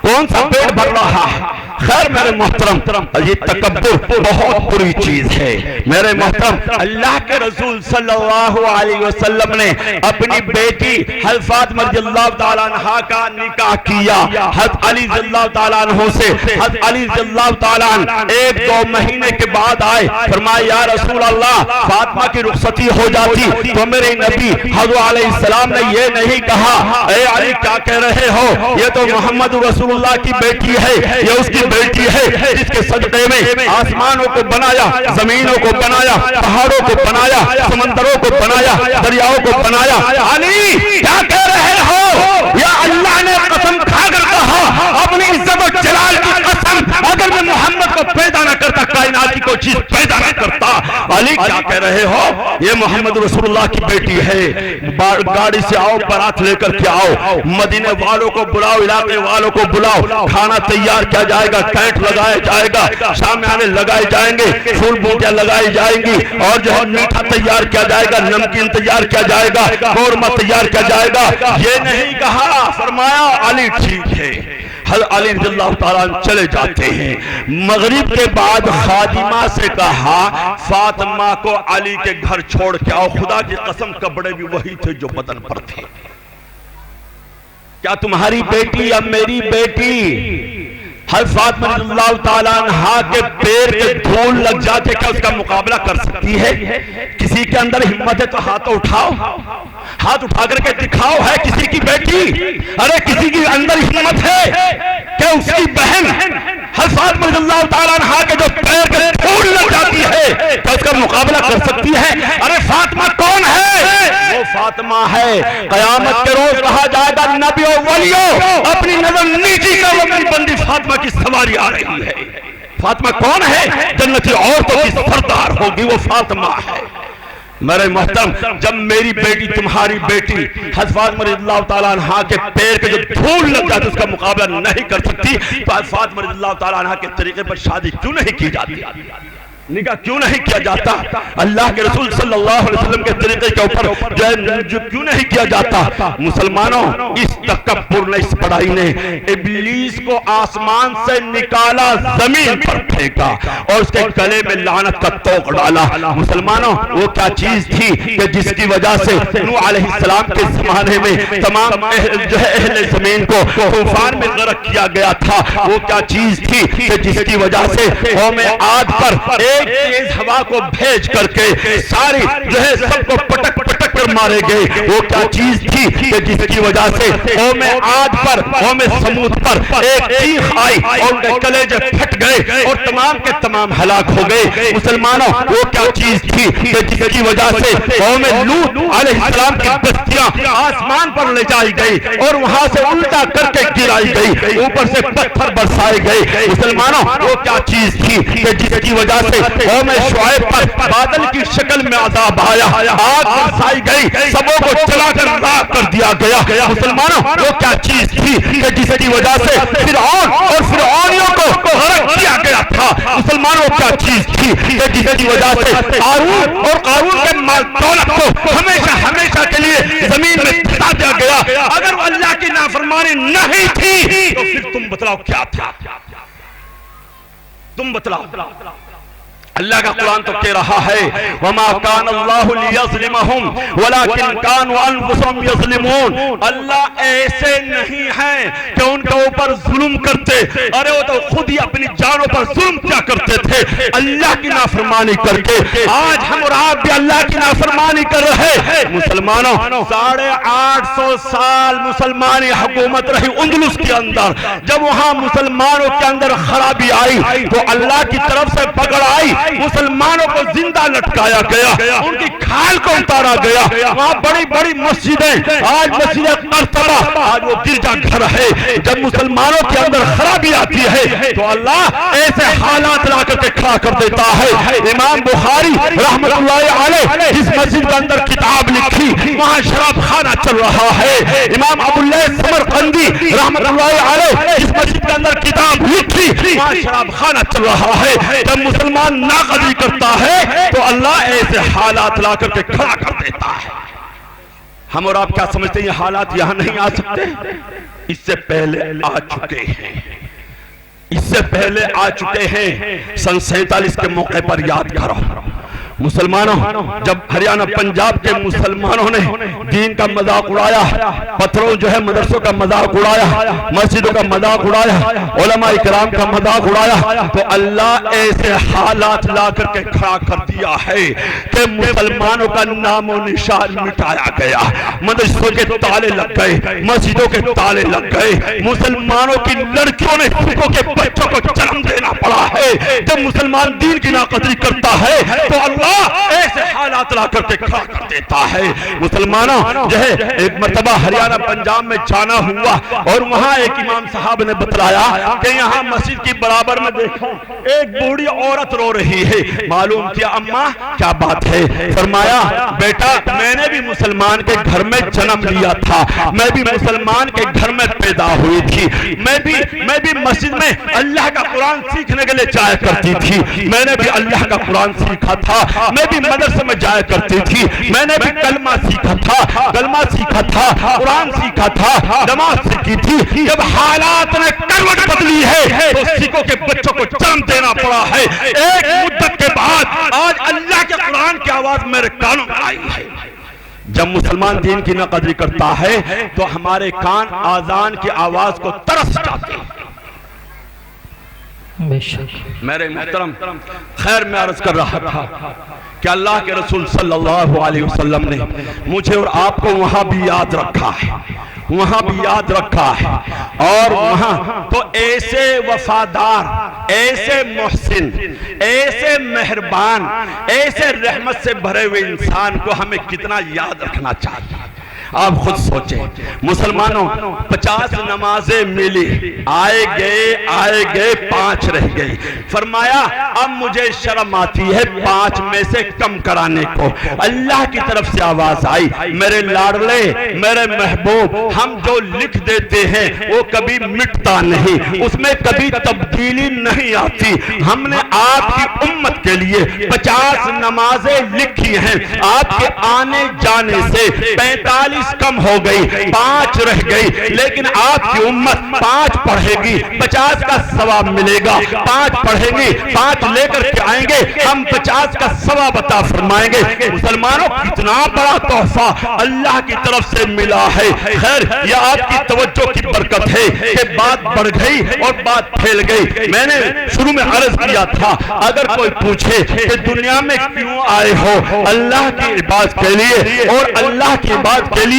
کون سا پیٹ بھر رہا ہے۔ خیر میرے محترم یہ تکبر بہت بری چیز ہے۔ میرے محترم اللہ کے رسول صلی اللہ علیہ وسلم نے اپنی بیٹی حضرت فاطمہ رضی اللہ تعالیٰ عنہ کا نکاح کیا حضرت علی رضی اللہ تعالیٰ عنہ سے۔ حضرت علی رضی اللہ تعالیٰ عنہ 1-2 مہینے کے بعد آئے، فرمایا یا رسول اللہ فاطمہ کی رخصتی ہو جاتی تو میرے نبی حضرت علیہ السلام نے یہ نہیں کہا اے علی کیا کہہ رہے ہو، یہ تو محمد رسول اللہ کی بیٹی ہے، یہ اس کی بیٹی ہے جس کے صدقے میں آسمانوں کو بنایا، زمینوں کو بنایا، پہاڑوں کو بنایا، سمندروں کو بنایا، دریاؤں کو بنایا۔ علی کیا کہہ رہے ہو، یا اللہ نے قسم کھا کر کہا اپنی عزت و جلال کی قسم اگر میں محمد کو پیدا نہ کرتا کائنات کی کوئی چیز پیدا نہ کرتا. علی کیا کہہ رہے ہو؟ یہ محمد رسول اللہ کی بیٹی ہے. گاڑی سے آؤ، بارات لے کر کے آؤ، مدینے والوں کو بلاؤ، علاقے والوں کو بلاؤ، کھانا تیار کیا جائے گا، کینٹ لگایا جائے گا، شامیانے لگائے جائیں گے، پھول بوٹیاں لگائی جائیں گی، اور جو ہے میٹھا تیار کیا جائے گا، نمکین تیار کیا جائے گا، قورمہ تیار کیا جائے گا. یہ نہیں کہا، فرمایا علی ٹھیک ہے. حضرت علی رضی اللہ تعالیٰ چلے جاتے ہیں. مغرب کے بعد خادمہ سے کہا فاطمہ کو علی کے گھر چھوڑ کے آؤ. خدا کی قسم کپڑے بھی وہی تھے جو بدن پر تھے. کیا تمہاری بیٹی یا میری بیٹی حضرت فاطمہ رضی اللہ تعالیٰ عنہا کے پیر کے دھول لگ جاتے کیا اس کا مقابلہ کر سکتی ہے؟ کسی کے اندر ہمت ہے تو ہاتھ اٹھاؤ، ہاتھ اٹھا کر کے دکھاؤ. ہے کسی کی بیٹی؟ ارے کسی کی اندر ہمت ہے کہ اس کی بہن حضرت فاطمہ رضی اللہ تعالیٰ عنہا کے جو پیر کے دھول لگ جاتی ہے کیا اس کا مقابلہ کر سکتی ہے؟ ارے فاطمہ کون ہے؟ وہ فاطمہ ہے. قیامت کے روز کہا جائے گا نبیوں ولیوں اپنی نظر نیچی کر اپنی بندی فاطمہ کی سواری آ رہی ہے. فاطمہ کون ہے؟ جنتی عورتوں کی سردار ہوگی، وہ فاطمہ ہے. میرے محترم، جب میری بیٹی تمہاری بیٹی حضرت فاطمہ رضی اللہ تعالیٰ عنہا کے پیر کے جو دھول لگ جاتے اس کا مقابلہ نہیں کر سکتی تو حضرت فاطمہ رضی اللہ تعالیٰ عنہا کے طریقے پر شادی کیوں نہیں کی جاتی؟ نکاح کیوں نہیں کیا جاتا؟ اللہ کے رسول صلی اللہ علیہ وسلم کے طریقے کے اوپر جو کیوں نہیں کیا جاتا؟ مسلمانوں، اس تکبر نے، اس بڑائی نے ابلیس کو آسمان سے نکالا، زمین پر پھینکا اور اس کے گلے میں لعنت کا توق ڈالا. مسلمانوں، وہ کیا چیز تھی کہ جس کی وجہ سے نوح علیہ السلام کے زمانے میں تمام اہل زمین کو طوفان میں غرق کیا گیا تھا؟ وہ کیا چیز تھی کہ جس کی وجہ سے قوم عاد پر ایک تیز ہوا کو بھیج کر کے ساری جو ہے سب کو پٹک پٹک کر مارے گئے؟ وہ کیا چیز تھی کہ جس کی وجہ سے قوم عاد پر، قوم سمود پر ایک چیخ آئی اور ان کے کلیجے پھٹ گئے اور تمام کے تمام ہلاک ہو گئے؟ مسلمانوں، وہ کیا چیز تھی کہ جس کی وجہ سے قوم لوط علیہ السلام کی بستیاں آسمان پر لے جائی گئی اور وہاں سے الٹا کر کے گرائی گئی، اوپر سے پتھر برسائے گئے؟ مسلمانوں، وہ کیا چیز تھی کہ جس کی وجہ سے قوم شعیب پر بادل کی شکل میں عذاب آیا، آگ برسائی گئی، سبوں کو جلا کر راکھ کر دیا گیا؟ مسلمانوں، وہ کیا چیز تھی کہ جس کی وجہ سے فرعون اور فرعونیوں کو غرق کیا گیا تھا؟ مسلمانوں، وہ کیا چیز تھی کہ جس کی وجہ سے قارون اور قارون کے مال دولت کو ہمیشہ ہمیشہ کے لیے زمین میں دھسا دیا گیا؟ اگر وہ اللہ کی نافرمانی نہیں تھی تو پھر تم بتلاؤ کیا تھا؟ تم بتلاؤ. اللہ کا قرآن تو کہہ رہا ہے وَمَا كَانَ اللَّهُ لِيَظْلِمَهُمْ وَلَكِنْ كَانُوا أَنفُسَهُمْ يَظْلِمُونَ. اللہ ایسے نہیں ہیں کہ ان کے اوپر ظلم کرتے، ارے وہ تو خود ہی اپنی جانوں پر ظلم کیا کرتے تھے اللہ کی نافرمانی کر کے. آج ہم اور آپ بھی اللہ کی نافرمانی کر رہے ہیں. مسلمانوں، 850 سال مسلمانی حکومت رہی اندلس کے اندر. جب وہاں مسلمانوں کے اندر خرابی آئی تو اللہ کی طرف سے پکڑ آئی، مسلمانوں کو زندہ لٹکایا گیا، ان کی کھال کو اتارا گیا. وہاں بڑی بڑی مسجدیں، آج مسجد قرطبہ، آج وہ گرجا گھر ہے. جب مسلمانوں کے اندر خرابی آتی ہے تو اللہ ایسے حالات لا کر کے کھڑا کر دیتا ہے. امام بخاری رحمت اللہ علیہ جس مسجد کے اندر کتاب لکھی وہاں شراب خانہ چل رہا ہے. امام ابو اللیث سمرقندی رحمت اللہ علیہ جس مسجد کے اندر کتاب لکھی وہاں شراب خانہ چل رہا ہے. جب مسلمان ناقدری کرتا ہے تو اللہ ایسے حالات لا کر کے کھڑا کر دیتا ہے. ہم اور آپ کیا سمجھتے ہیں یہ حالات یہاں نہیں آ سکتے؟ اس سے پہلے آ چکے ہیں، اس سے پہلے آ چکے ہیں. سن 47 کے موقع پر یاد کرو مسلمانوں، جب ہریانہ پنجاب کے مسلمانوں نے دین کا مذاق اڑایا، پتھروں جو ہے مدرسوں کا مذاق اڑایا، مسجدوں کا مذاق اڑایا، علماء اکرام کا مذاق اڑایا تو اللہ ایسے حالات لا کر کے کھڑا کر دیا ہے کہ مسلمانوں کا نام و نشان مٹایا گیا. مدرسوں کے تالے لگ گئے، مسجدوں کے تالے لگ گئے. مسلمانوں کی لڑکیوں نے کے بچوں کو جنم دینا پڑا ہے. جب مسلمان دین کی ناقدری کرتا ہے تو اللہ اللہ ایسے حالات لا کر کے کھڑا کر دیتا ہے۔ مسلمانوں جو ہے ایک مرتبہ ہریانہ پنجاب میں جانا ہوا اور وہاں ایک امام صاحب نے بتلایا کہ یہاں مسجد کی برابر میں دیکھا ایک بوڑھی عورت رو رہی ہے۔ معلوم کیا اماں کیا بات ہے؟ فرمایا بیٹا میں نے بھی مسلمان کے گھر میں جنم لیا تھا، میں بھی مسلمان کے گھر میں پیدا ہوئی تھی، میں بھی مسجد میں اللہ کا قرآن سیکھنے کے لیے جایا کرتی تھی، میں نے بھی اللہ کا قرآن سیکھا تھا، میں بھی مدرسے میں جایا کرتی تھی، میں نے بھی کلمہ سیکھا تھا، قرآن سیکھا تھا، نماز سیکھی تھی۔ جب حالات نے کروٹ بدلی ہے تو سکھوں کے بچوں کو جنم دینا پڑا ہے۔ ایک مدت کے بعد آج اللہ کے قرآن کی آواز میرے کانوں میں آئی ہے۔ جب مسلمان دین کی ناقدری کرتا ہے تو ہمارے کان آذان کی آواز کو ترس جاتے ہیں۔ میرے محترم خیر میں عرض کر رہا تھا کہ اللہ کے رسول صلی اللہ علیہ وسلم نے مجھے اور آپ کو وہاں بھی یاد رکھا ہے، اور وہاں تو ایسے وفادار، ایسے محسن، ایسے مہربان، ایسے رحمت سے بھرے ہوئے انسان کو ہمیں کتنا یاد رکھنا چاہیے۔ آپ خود سوچیں مسلمانوں 50 نمازیں ملی، آئے گئے 5 رہ گئی۔ فرمایا اب مجھے شرم آتی ہے 5 میں سے کم کرانے کو۔ اللہ کی طرف سے آواز آئی میرے لاڈلے میرے محبوب ہم جو لکھ دیتے ہیں وہ کبھی مٹتا نہیں، اس میں کبھی تبدیلی نہیں آتی۔ ہم نے آپ کی امت کے لیے 50 نمازیں لکھی ہیں، آپ کے آنے جانے سے 45 کم ہو گئی، 5 رہ گئی، لیکن آپ کی امت 5 پڑھے گی 50 کا ثواب ملے گا، 5 پڑھے گی 5 لے کر کے آئیں گے ہم 50 کا ثواب عطا فرمائیں گے۔ مسلمانوں کتنا بڑا تحفہ اللہ کی طرف سے ملا ہے۔ خیر یہ آپ کی توجہ کی برکت ہے کہ بات بڑھ گئی اور بات پھیل گئی۔ میں نے شروع میں عرض کیا تھا اگر کوئی پوچھے کہ دنیا میں کیوں آئے ہو اللہ کی عبادت کے لیے، اور اللہ کی عبادت کے لیے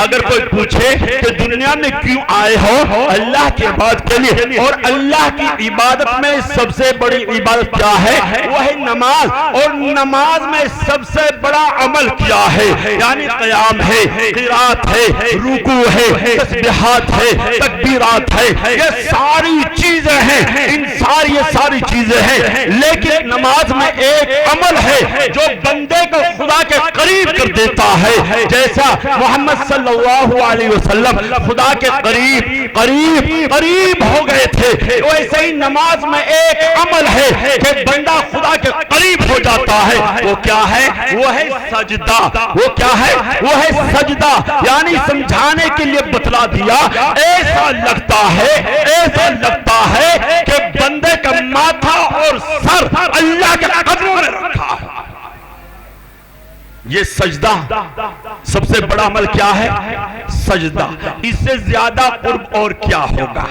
اگر کوئی پوچھے کہ دنیا میں کیوں آئے ہو اللہ کی عبادت کے لیے، اور اللہ کی عبادت میں سب سے بڑی عبادت کیا ہے وہ ہے نماز، اور نماز میں سب سے بڑا عمل کیا ہے یعنی قیام ہے، قرات ہے، رکوع ہے، تسبیحات ہے، تکبیرات ہے، یہ ساری چیزیں ہیں، یہ ساری چیزیں ہیں، لیکن نماز میں ایک عمل ہے جو بندے کو خدا کے قریب کر دیتا ہے۔ جیسا محمد صلی اللہ علیہ وسلم خدا کے قریب ہو گئے تھے، ویسے ہی نماز میں ایک عمل ہے کہ بندہ خدا کے قریب ہو جاتا ہے۔ وہ کیا ہے؟ وہ ہے سجدہ۔ وہ کیا ہے؟ وہ ہے سجدہ، یعنی سمجھانے کے لیے بتلا دیا ایسا لگتا ہے کہ بندے کا ماتھا اور سر اللہ کے قدموں میں رکھا ہے۔ یہ سجدہ سب سے بڑا عمل کیا ہے؟ سجدہ۔ اس سے زیادہ قرب اور کیا ہوگا؟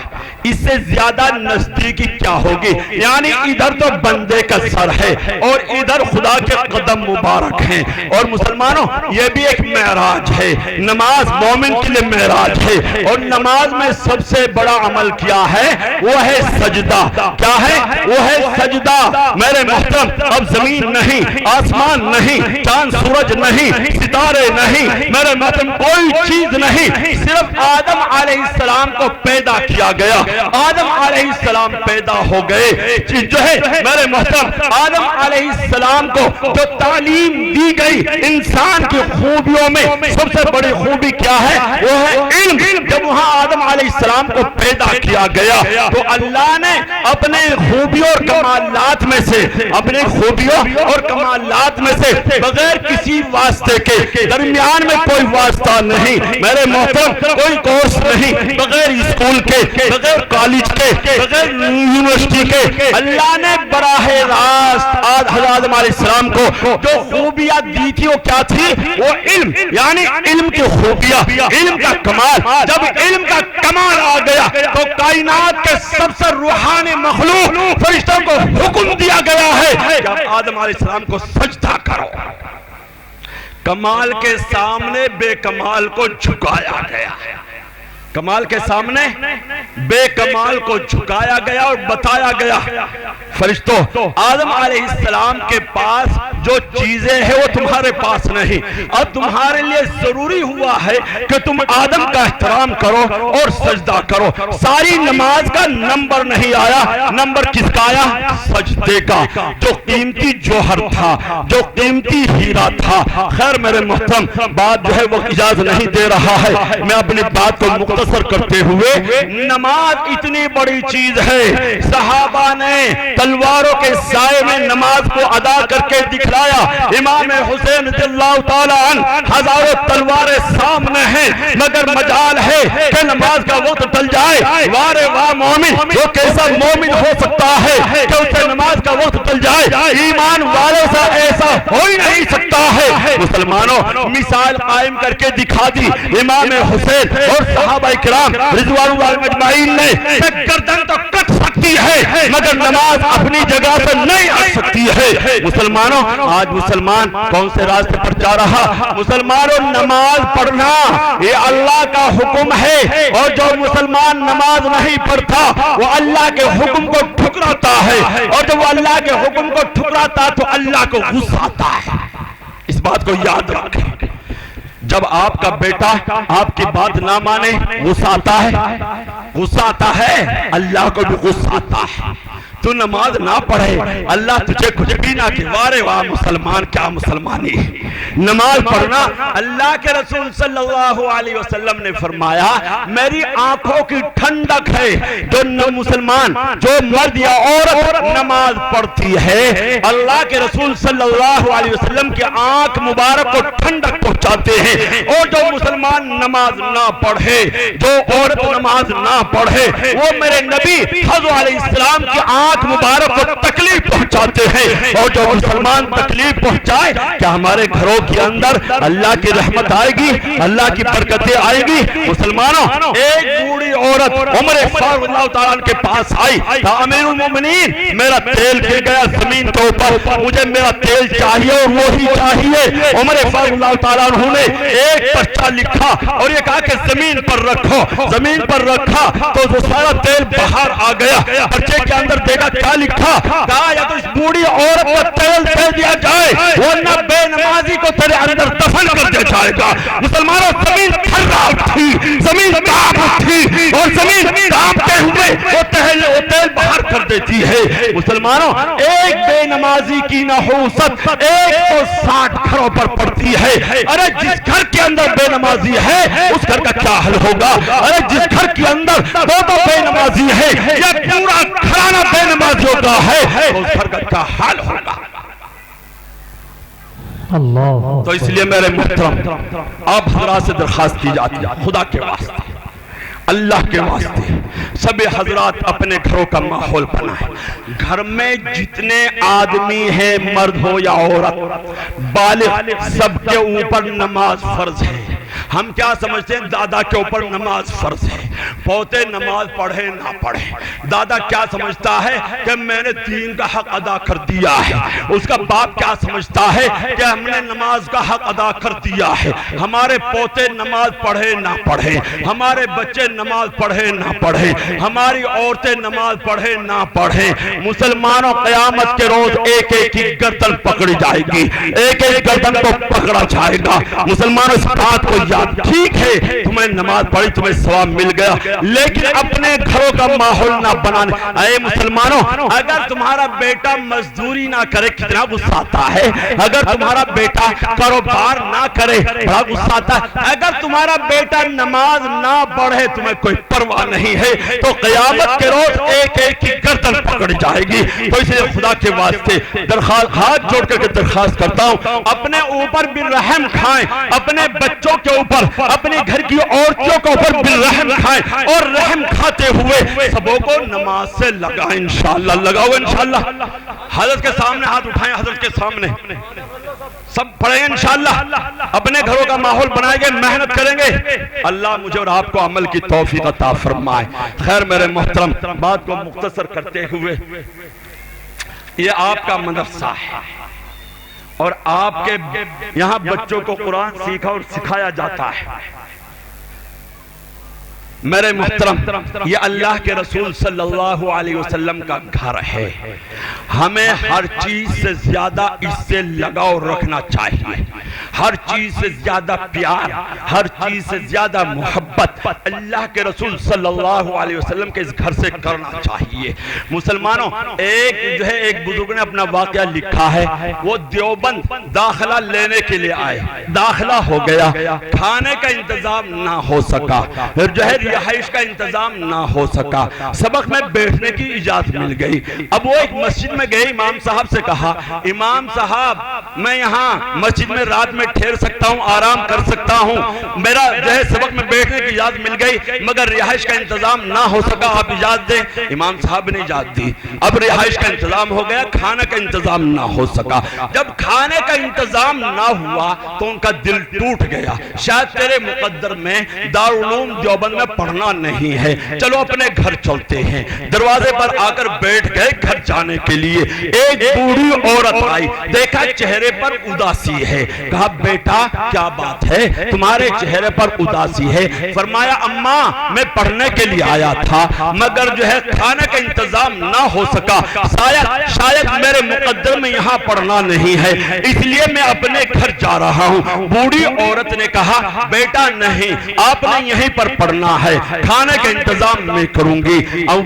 اس سے زیادہ نزدیکی کیا ہوگی؟ یعنی ادھر تو بندے کا سر ہے اور ادھر خدا کے قدم مبارک ہیں۔ اور مسلمانوں یہ بھی ایک معراج ہے، نماز مومن کے لیے معراج ہے، اور نماز میں سب سے بڑا عمل کیا ہے وہ ہے سجدہ۔ کیا ہے؟ وہ ہے سجدہ۔ میرے محترم اب زمین نہیں، آسمان نہیں، چاند سورج نہیں، ستارے نہیں، میرے محترم کوئی چیز نہیں، صرف آدم علیہ السلام کو پیدا کیا گیا۔ آدم علیہ السلام پیدا ہو گئے، جو ہے میرے محترم آدم علیہ السلام کو جو تعلیم دی گئی انسان کی خوبیوں میں سب سے بڑی خوبی کیا ہے وہ ہے علم۔ جب وہاں آدم علیہ السلام کو پیدا کیا گیا تو اللہ نے اپنے خوبیوں اور کمالات میں سے بغیر کسی واسطے کے، درمیان میں کوئی واسطہ نہیں میرے محترم، کوئی کورس نہیں، بغیر اسکول کے، بغیر کالج کے، بغیر یونیورسٹی کے، اللہ نے براہ راست حضرت آدم علیہ السلام کو جو خوبیاں دی تھی وہ کیا تھی؟ وہ علم، یعنی علم کی خوبیاں، علم کا کمال۔ جب علم کا کمال آ گیا تو کائنات کے سب سے روحانی مخلوق فرشتوں کو حکم دیا گیا ہے کہ آدم علیہ السلام کو سجدہ کرو۔ کمال کے سامنے بے کمال کو جھکایا گیا، کمال کے سامنے بے کمال کو جھکایا گیا اور بتایا گیا فرشتوں آدم علیہ السلام کے پاس جو چیزیں ہیں وہ تمہارے پاس نہیں، اب تمہارے لیے ضروری ہوا ہے کہ تم آدم کا احترام کرو اور سجدہ کرو۔ ساری نماز کا نمبر نہیں آیا، نمبر کس کا آیا؟ سجدے کا، جو قیمتی جوہر تھا، جو قیمتی ہیرا تھا۔ خیر میرے محترم، بات جو ہے وہ اجازت نہیں دے رہا ہے، میں اپنی بات کو مختصر کرتے ہوئے، نماز اتنی بڑی چیز ہے، صحابہ نے تلواروں کے سائے میں نماز کو ادا کر کے دکھلایا۔ امام حسین رضی اللہ تعالی عنہ، ہزاروں تلواریں سامنے ہیں مگر مجال ہے کہ نماز کا وقت ٹل جائے۔ وارے واہ مومن، وہ کیسا مومن ہو سکتا ہے کہ اسے نماز کا وقت ٹل جائے؟ ایمان والے سے ایسا ہو ہی نہیں سکتا ہے۔ مسلمانوں، مثال قائم کر کے دکھا دی امام حسین اور صحابہ کرام رضوان اللہ اجمعین نے کہ گردن تو کٹ سکتی ہے مگر نماز اپنی جگہ پر نہیں آ سکتی ہے۔ مسلمانوں، آج مسلمان کون سے راستے پر جا رہا؟ مسلمانوں، نماز پڑھنا یہ اللہ کا حکم ہے، اور جو مسلمان نماز نہیں پڑھتا وہ اللہ کے حکم کو ٹھکراتا ہے، اور جب وہ اللہ کے حکم کو ٹھکراتا تو اللہ کو غصہ آتا ہے۔ اس بات کو یاد رکھیں، جب آپ کا بیٹا آپ کی بات نہ مانے غصہ آتا ہے، غصہ آتا ہے، اللہ کو بھی غصہ آتا ہے۔ تو نماز نہ پڑھے، اللہ تجھے کچھ بھی نہ کہ وارے واہ مسلمان، کیا مسلمانی ہے۔ نماز پڑھنا، اللہ کے رسول صلی اللہ علیہ وسلم نے فرمایا میری آنکھوں کی ٹھنڈک ہے۔ جو مسلمان، جو مرد یا عورت نماز پڑھتی ہے، اللہ کے رسول صلی اللہ علیہ وسلم کی آنکھ مبارک کو ٹھنڈک پہنچاتے ہیں۔ اور جو مسلمان نماز نہ پڑھے، جو عورت نماز نہ پڑھے، وہ میرے نبی حضرت علیہ السلام کی آنکھ مبارک کو تکلیف پہنچاتے ہیں۔ اور جو مسلمان تکلیف پہنچائے، کیا ہمارے گھروں کے اندر اللہ کی رحمت آئے گی، اللہ کی برکتیں آئیں گی؟ مسلمانوں، ایک بوڑھی عورت عمر فاروق اللہ تعالیٰ کے پاس آئی، کہا امیر المومنین میرا تیل گر گیا زمین کے اوپر، مجھے میرا تیل چاہیے اور وہی چاہیے۔ عمر فاروق اللہ تعالیٰ نے ایک پرچہ لکھا اور یہ کہا کہ زمین پر رکھو۔ زمین پر رکھا تو وہ سارا تیل باہر آ گیا۔ پرچے کے اندر دیکھا کیا لکھا، کہا یا تو اس بوڑھی عورت کو تیل دے دیا جائے ورنہ بے نمازی کو تیرے اندر دفن کر دیا جائے گا۔ مسلمانوں، زمین تھرا اٹھی، زمین کانپ اٹھی، اور زمین کانپتے ہوئے وہ تیل باہر کر دیتی ہے۔ مسلمانوں، ایک بے نمازی کی نحوست 160 گھروں پر پڑتی ہے۔ ارے جس گھر کے اندر بے نمازی ہے اس گھر کا کیا حل ہوگا؟ ارے جس گھر کے اندر دو بے نمازی ہے یا پورا گھرانہ بے نمازیوں کا ہے تو اس گھر کا کیا حال ہوگا؟ اللہ، تو اس لیے میرے محترم، آپ حضرات سے درخواست کی جاتی ہے، خدا کے واسطے، اللہ کے واسطے، سب حضرات اپنے گھروں کا ماحول بنائیں۔ گھر میں جتنے آدمی ہیں، مرد ہو یا عورت، بالغ، سب کے اوپر نماز فرض ہے۔ ہم کیا سمجھتے ہیں؟ دادا کے اوپر نماز فرض ہے، پوتے نماز پڑھے نہ پڑھے۔ دادا کیا سمجھتا ہے کہ میں نے دین کا حق ادا کر دیا ہے، اس کا باپ کیا سمجھتا ہے کہ ہم نے نماز کا حق ادا کر دیا ہے۔ ہمارے پوتے نماز پڑھے نہ پڑھے، ہمارے بچے نماز پڑھے نہ پڑھے، ہماری عورتیں نماز پڑھے نہ پڑھے، مسلمانوں قیامت کے روز ایک ایک کی گردن پکڑی جائے گی، ایک ایک گردن کو پکڑا جائے گا۔ مسلمانوں، اس بات کو یاد، ٹھیک ہے تمہیں نماز پڑھی، تمہیں ثواب مل گیا، لیکن اپنے گھروں کا ماحول نہ بنانے۔ اے مسلمانوں، اگر تمہارا بیٹا مزدوری نہ کرے کتنا غصہ آتا ہے، اگر تمہارا بیٹا کاروبار نہ کرے بڑا غصہ آتا ہے، اگر تمہارا بیٹا نماز نہ پڑھے تمہیں کوئی پرواہ نہیں ہے، تو قیامت کے روز ایک ایک کی گردن پکڑ جائے گی۔ تو اس لیے خدا کے واسطے درخواست، ہاتھ جوڑ کر کے درخواست کرتا ہوں، اپنے اوپر بالرحم کھائیں، اپنے بچوں کے اوپر، اپنے گھر کی عورتوں کے اوپر بالرحم کھائیں، اور رحم کھاتے ہوئے سبوں کو نماز سے لگائیں۔ انشاءاللہ لگاؤ انشاءاللہ۔ حضرت کے سامنے ہاتھ اٹھائیں، حضرت کے سامنے سب پڑھیں انشاءاللہ، اپنے گھروں کا ماحول بنائیں گے، محنت کریں گے، اللہ مجھے اور آپ کو عمل کی توفیق عطا فرمائے۔ خیر میرے محترم، بات کو مختصر کرتے ہوئے، یہ آپ کا مدرسہ ہے اور آپ کے یہاں بچوں کو قرآن سیکھا اور سکھایا جاتا ہے۔ میرے محترم، یہ اللہ کے رسول صلی اللہ علیہ وسلم کا گھر ہے. ہمیں ہر چیز سے زیادہ اس سے لگاؤ رکھنا چاہیے. ہر چیز سے زیادہ پیار، ہر چیز سے زیادہ محبت اللہ کے رسول صلی اللہ علیہ وسلم کے اس گھر سے کرنا چاہیے. مسلمانوں، ایک بزرگ نے اپنا واقعہ لکھا ہے. وہ دیوبند داخلہ لینے کے لیے آئے، داخلہ ہو گیا، کھانے کا انتظام نہ ہو سکا، رہائش کا انتظام نہ ہو سکا، سبق میں بیٹھنے کی اجازت مل گئی. اب وہ ایک مسجد میں گئے، امام صاحب سے کہا، امام صاحب میں یہاں مسجد میں رات میں ٹھہر سکتا ہوں، آرام کر سکتا ہوں، میرا سبق میں بیٹھنے کی اجازت مل گئی مگر رہائش کا انتظام نہ ہو سکا، آپ اجازت دیں. امام صاحب نے اجازت دی. اب رہائش کا انتظام ہو گیا، کھانا کا انتظام نہ ہو سکا. جب کھانے کا انتظام نہ ہوا تو ان کا دل ٹوٹ گیا. شاید تیرے مقدر میں دارالعلوم دیوبند میں پڑھنا نہیں ہے، چلو اپنے گھر چلتے ہیں. دروازے پر آ کر بیٹھ گئے گھر جانے کے لیے. ایک بوڑھی عورت آئی، دیکھا چہرے پر اداسی ہے. کہا بیٹا کیا بات ہے، تمہارے چہرے پر اداسی ہے؟ فرمایا اماں میں پڑھنے کے لیے آیا تھا مگر کھانے کا انتظام نہ ہو سکا، شاید میرے مقدر میں یہاں پڑھنا نہیں ہے، اس لیے میں اپنے گھر جا رہا ہوں. بوڑھی عورت نے کہا بیٹا نہیں، آپ نے یہیں پر پڑھنا ہے، کھانے کا انتظام میں کروں گی. اور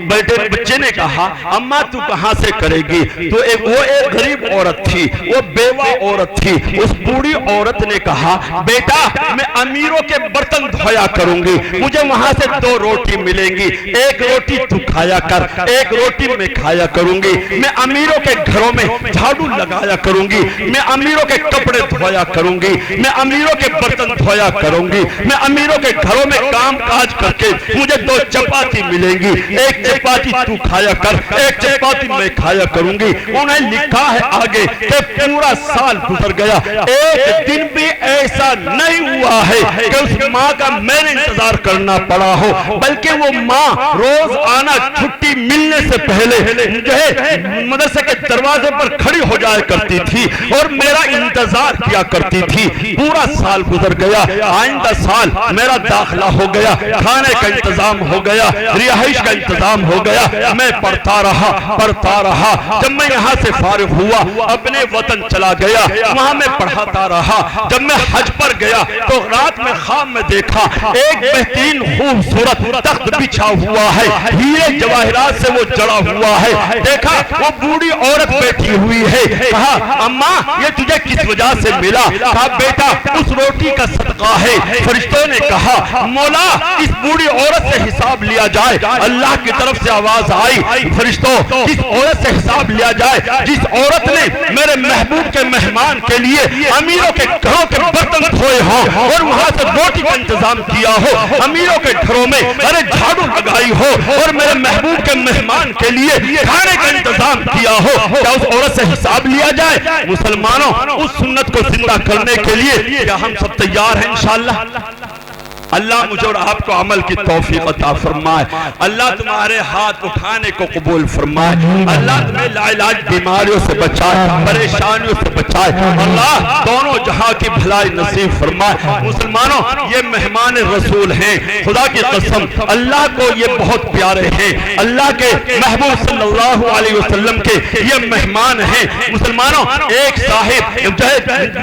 بچے نے کہا اماں تو کہاں سے کرے گی؟ تو وہ ایک غریب عورت تھی، وہ بیوہ عورت تھی. اس بوڑھی عورت نے کہا بیٹا میں امیروں کے برتن دھویا کروں گی، مجھے وہاں سے 2 روٹی ملیں گی، ایک روٹی تو کھایا کر، ایک روٹی میں کھایا کروں گی. میں امیروں کے گھروں میں جھاڑو لگایا کروں گی، میں امیروں کے کپڑے دھویا کروں گی، میں امیروں کے برتن دھویا کروں گی، میں امیروں کے گھروں میں کام کاج کر کے مجھے 2 چپاتی ملیں گی، ایک چپاتی تو کھایا کر، ایک چپاتی میں کھایا کروں گی. انہیں لکھا ہے آگے کہ پورا سال گزر گیا، ایک دن بھی ایسا نہیں ہوا ہے کہ اس ماں کا میں نے انتظار کرنا پڑا ہو، بلکہ وہ ماں روز آنا چھٹی ملنے سے پہلے مدرسے کے دروازے پر کھڑی ہو جایا کرتی تھی اور میرا انتظار کیا کرتی تھی. پورا سال گزر گیا، آئندہ سال میرا داخلہ ہو گیا، کھانے کا انتظام ہو گیا، رہائش کا انتظام ہو گیا. میں پڑھتا رہا. جب میں یہاں سے فارغ ہوا اپنے وطن چلا گیا، وہاں میں پڑھاتا رہا. جب میں حج پر گیا تو رات میں خواب میں دیکھا ایک بہترین خوبصورت تخت بچھا ہوا ہے، ہیرے جواہرات سے وہ جڑا ہوا ہے. دیکھا وہ بوڑھی عورت بیٹھی ہوئی ہے. کہا اماں یہ تجھے کس وجہ سے ملا؟ کہا بیٹا اس روٹی کا صدقہ ہے. فرشتوں نے کہا مولا اس بوڑھی عورت سے حساب لیا جائے. اللہ کی طرف سے آواز آئی فرشتوں اس عورت سے حساب لیا جائے جس عورت نے میرے محبوب کے مہمان کے لیے امیروں کے گھروں کے برتن دھوئے ہوں اور وہاں سے روٹی کا انتظام کیا ہو، امیروں کے گھروں میں جھاڑو لگائی ہو اور میرے محبوب کے مہمان کے لیے کھانے کا انتظام کیا ہو. کیا اس عورت سے حساب لیا جائے؟ مسلمانوں اس سنت کو زندہ کرنے کے لیے کیا ہم سب تیار ہیں؟ انشاءاللہ اللہ مجھے اور آپ کو عمل کی توفیق عطا فرمائے. اللہ تمہارے ہاتھ اٹھانے کو قبول فرمائے. اللہ تمہیں لا علاج بیماریوں سے بچائے، پریشانیوں سے بچائے. اللہ دونوں جہاں کی بھلائی نصیب فرمائے. مسلمانوں یہ مہمان رسول ہیں، خدا کی قسم اللہ کو یہ بہت پیارے ہیں، اللہ کے محبوب صلی اللہ علیہ وسلم کے یہ مہمان ہیں. مسلمانوں ایک صاحب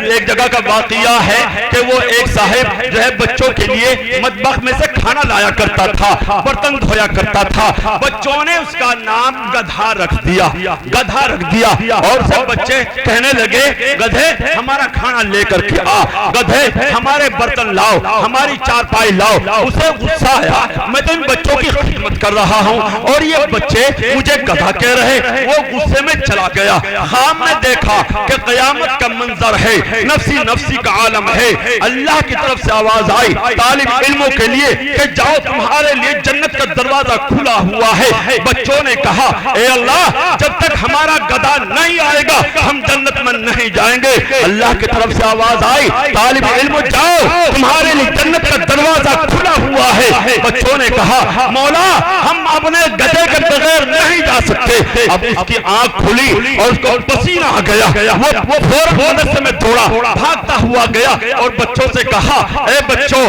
ایک جگہ کا واقعہ ہے کہ وہ ایک صاحب بچوں کے لیے مطبخ میں سے کھانا لایا کرتا تھا، برتن دھویا کرتا تھا. بچوں نے اس کا نام گدھا رکھ دیا اور سب بچے کہنے لگے گدھے ہمارا کھانا لے کر کے آ، گدھے ہمارے برتن لاؤ، ہماری چارپائی لاؤ. اسے غصہ آیا، میں تو ان بچوں کی خدمت کر رہا ہوں اور یہ بچے مجھے گدھا کہہ رہے. وہ غصے میں چلا گیا. خواب میں دیکھا کہ قیامت کا منظر ہے، نفسی نفسی کا عالم ہے. اللہ کی طرف سے آواز آئی طالب علموں کے لیے کہ جاؤ تمہارے لیے جنت کا دروازہ کھلا ہوا ہے. بچوں نے کہا اے اللہ جب تک ہمارا گدھا نہیں آئے گا ہم جنت میں نہیں جائیں گے. اللہ کی طرف سے آواز آئی طالب علموں جاؤ تمہارے لیے جنت کا دروازہ کھلا ہوا ہے. بچوں نے کہا مولا ہم اپنے گدھے کے بغیر نہیں جا سکتے. اب اس کی آنکھ کھلی اور اس کو پسینہ آ گیا. وہ فوراً سے میں دوڑا, بھاگتا ہوا گیا اور بچوں سے کہا اے بچوں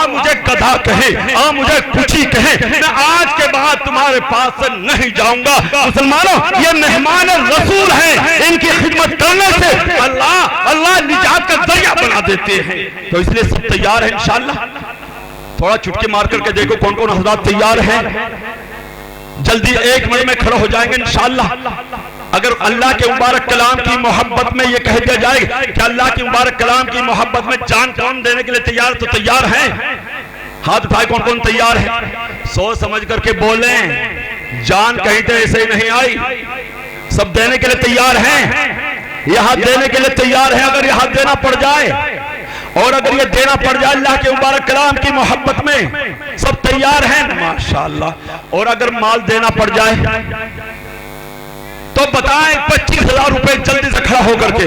مجھے گدھا کہیں, مجھے کچھی کہیں, میں آج کے بعد تمہارے پاس سے نہیں جاؤں گا. مسلمانوں, یہ مہمان رسول ہیں, ان کی خدمت کرنے سے اللہ نجات کا ذریعہ بنا دیتے ہیں. تو اس لیے سب تیار ہیں انشاءاللہ؟ تھوڑا چٹکی مار کر کے دیکھو کون کون حضرات تیار ہیں. جلدی 1 منٹ میں کھڑے ہو جائیں گے انشاءاللہ. اگر اللہ کے مبارک کلام کی محبت میں یہ کہہ دیا جائے کہ اللہ کی مبارک کلام کی محبت میں جان کون دینے کے لیے تیار, تو تیار ہیں؟ ہاتھ اٹھائے کون کون تیار ہیں. سوچ سمجھ کر کے بولیں, جان کہیں تو ایسے ہی نہیں آئی. سب دینے کے لیے تیار ہیں؟ یہ ہاتھ دینے کے لیے تیار ہیں؟ اگر یہ ہاتھ دینا پڑ جائے, اور اگر یہ دینا پڑ جائے اللہ کے مبارک کلام کی محبت میں, سب تیار ہیں؟ ماشاءاللہ. اور اگر مال دینا پڑ جائے تو بتائیں 25,000 روپے جلدی سے کھڑا ہو کر کے.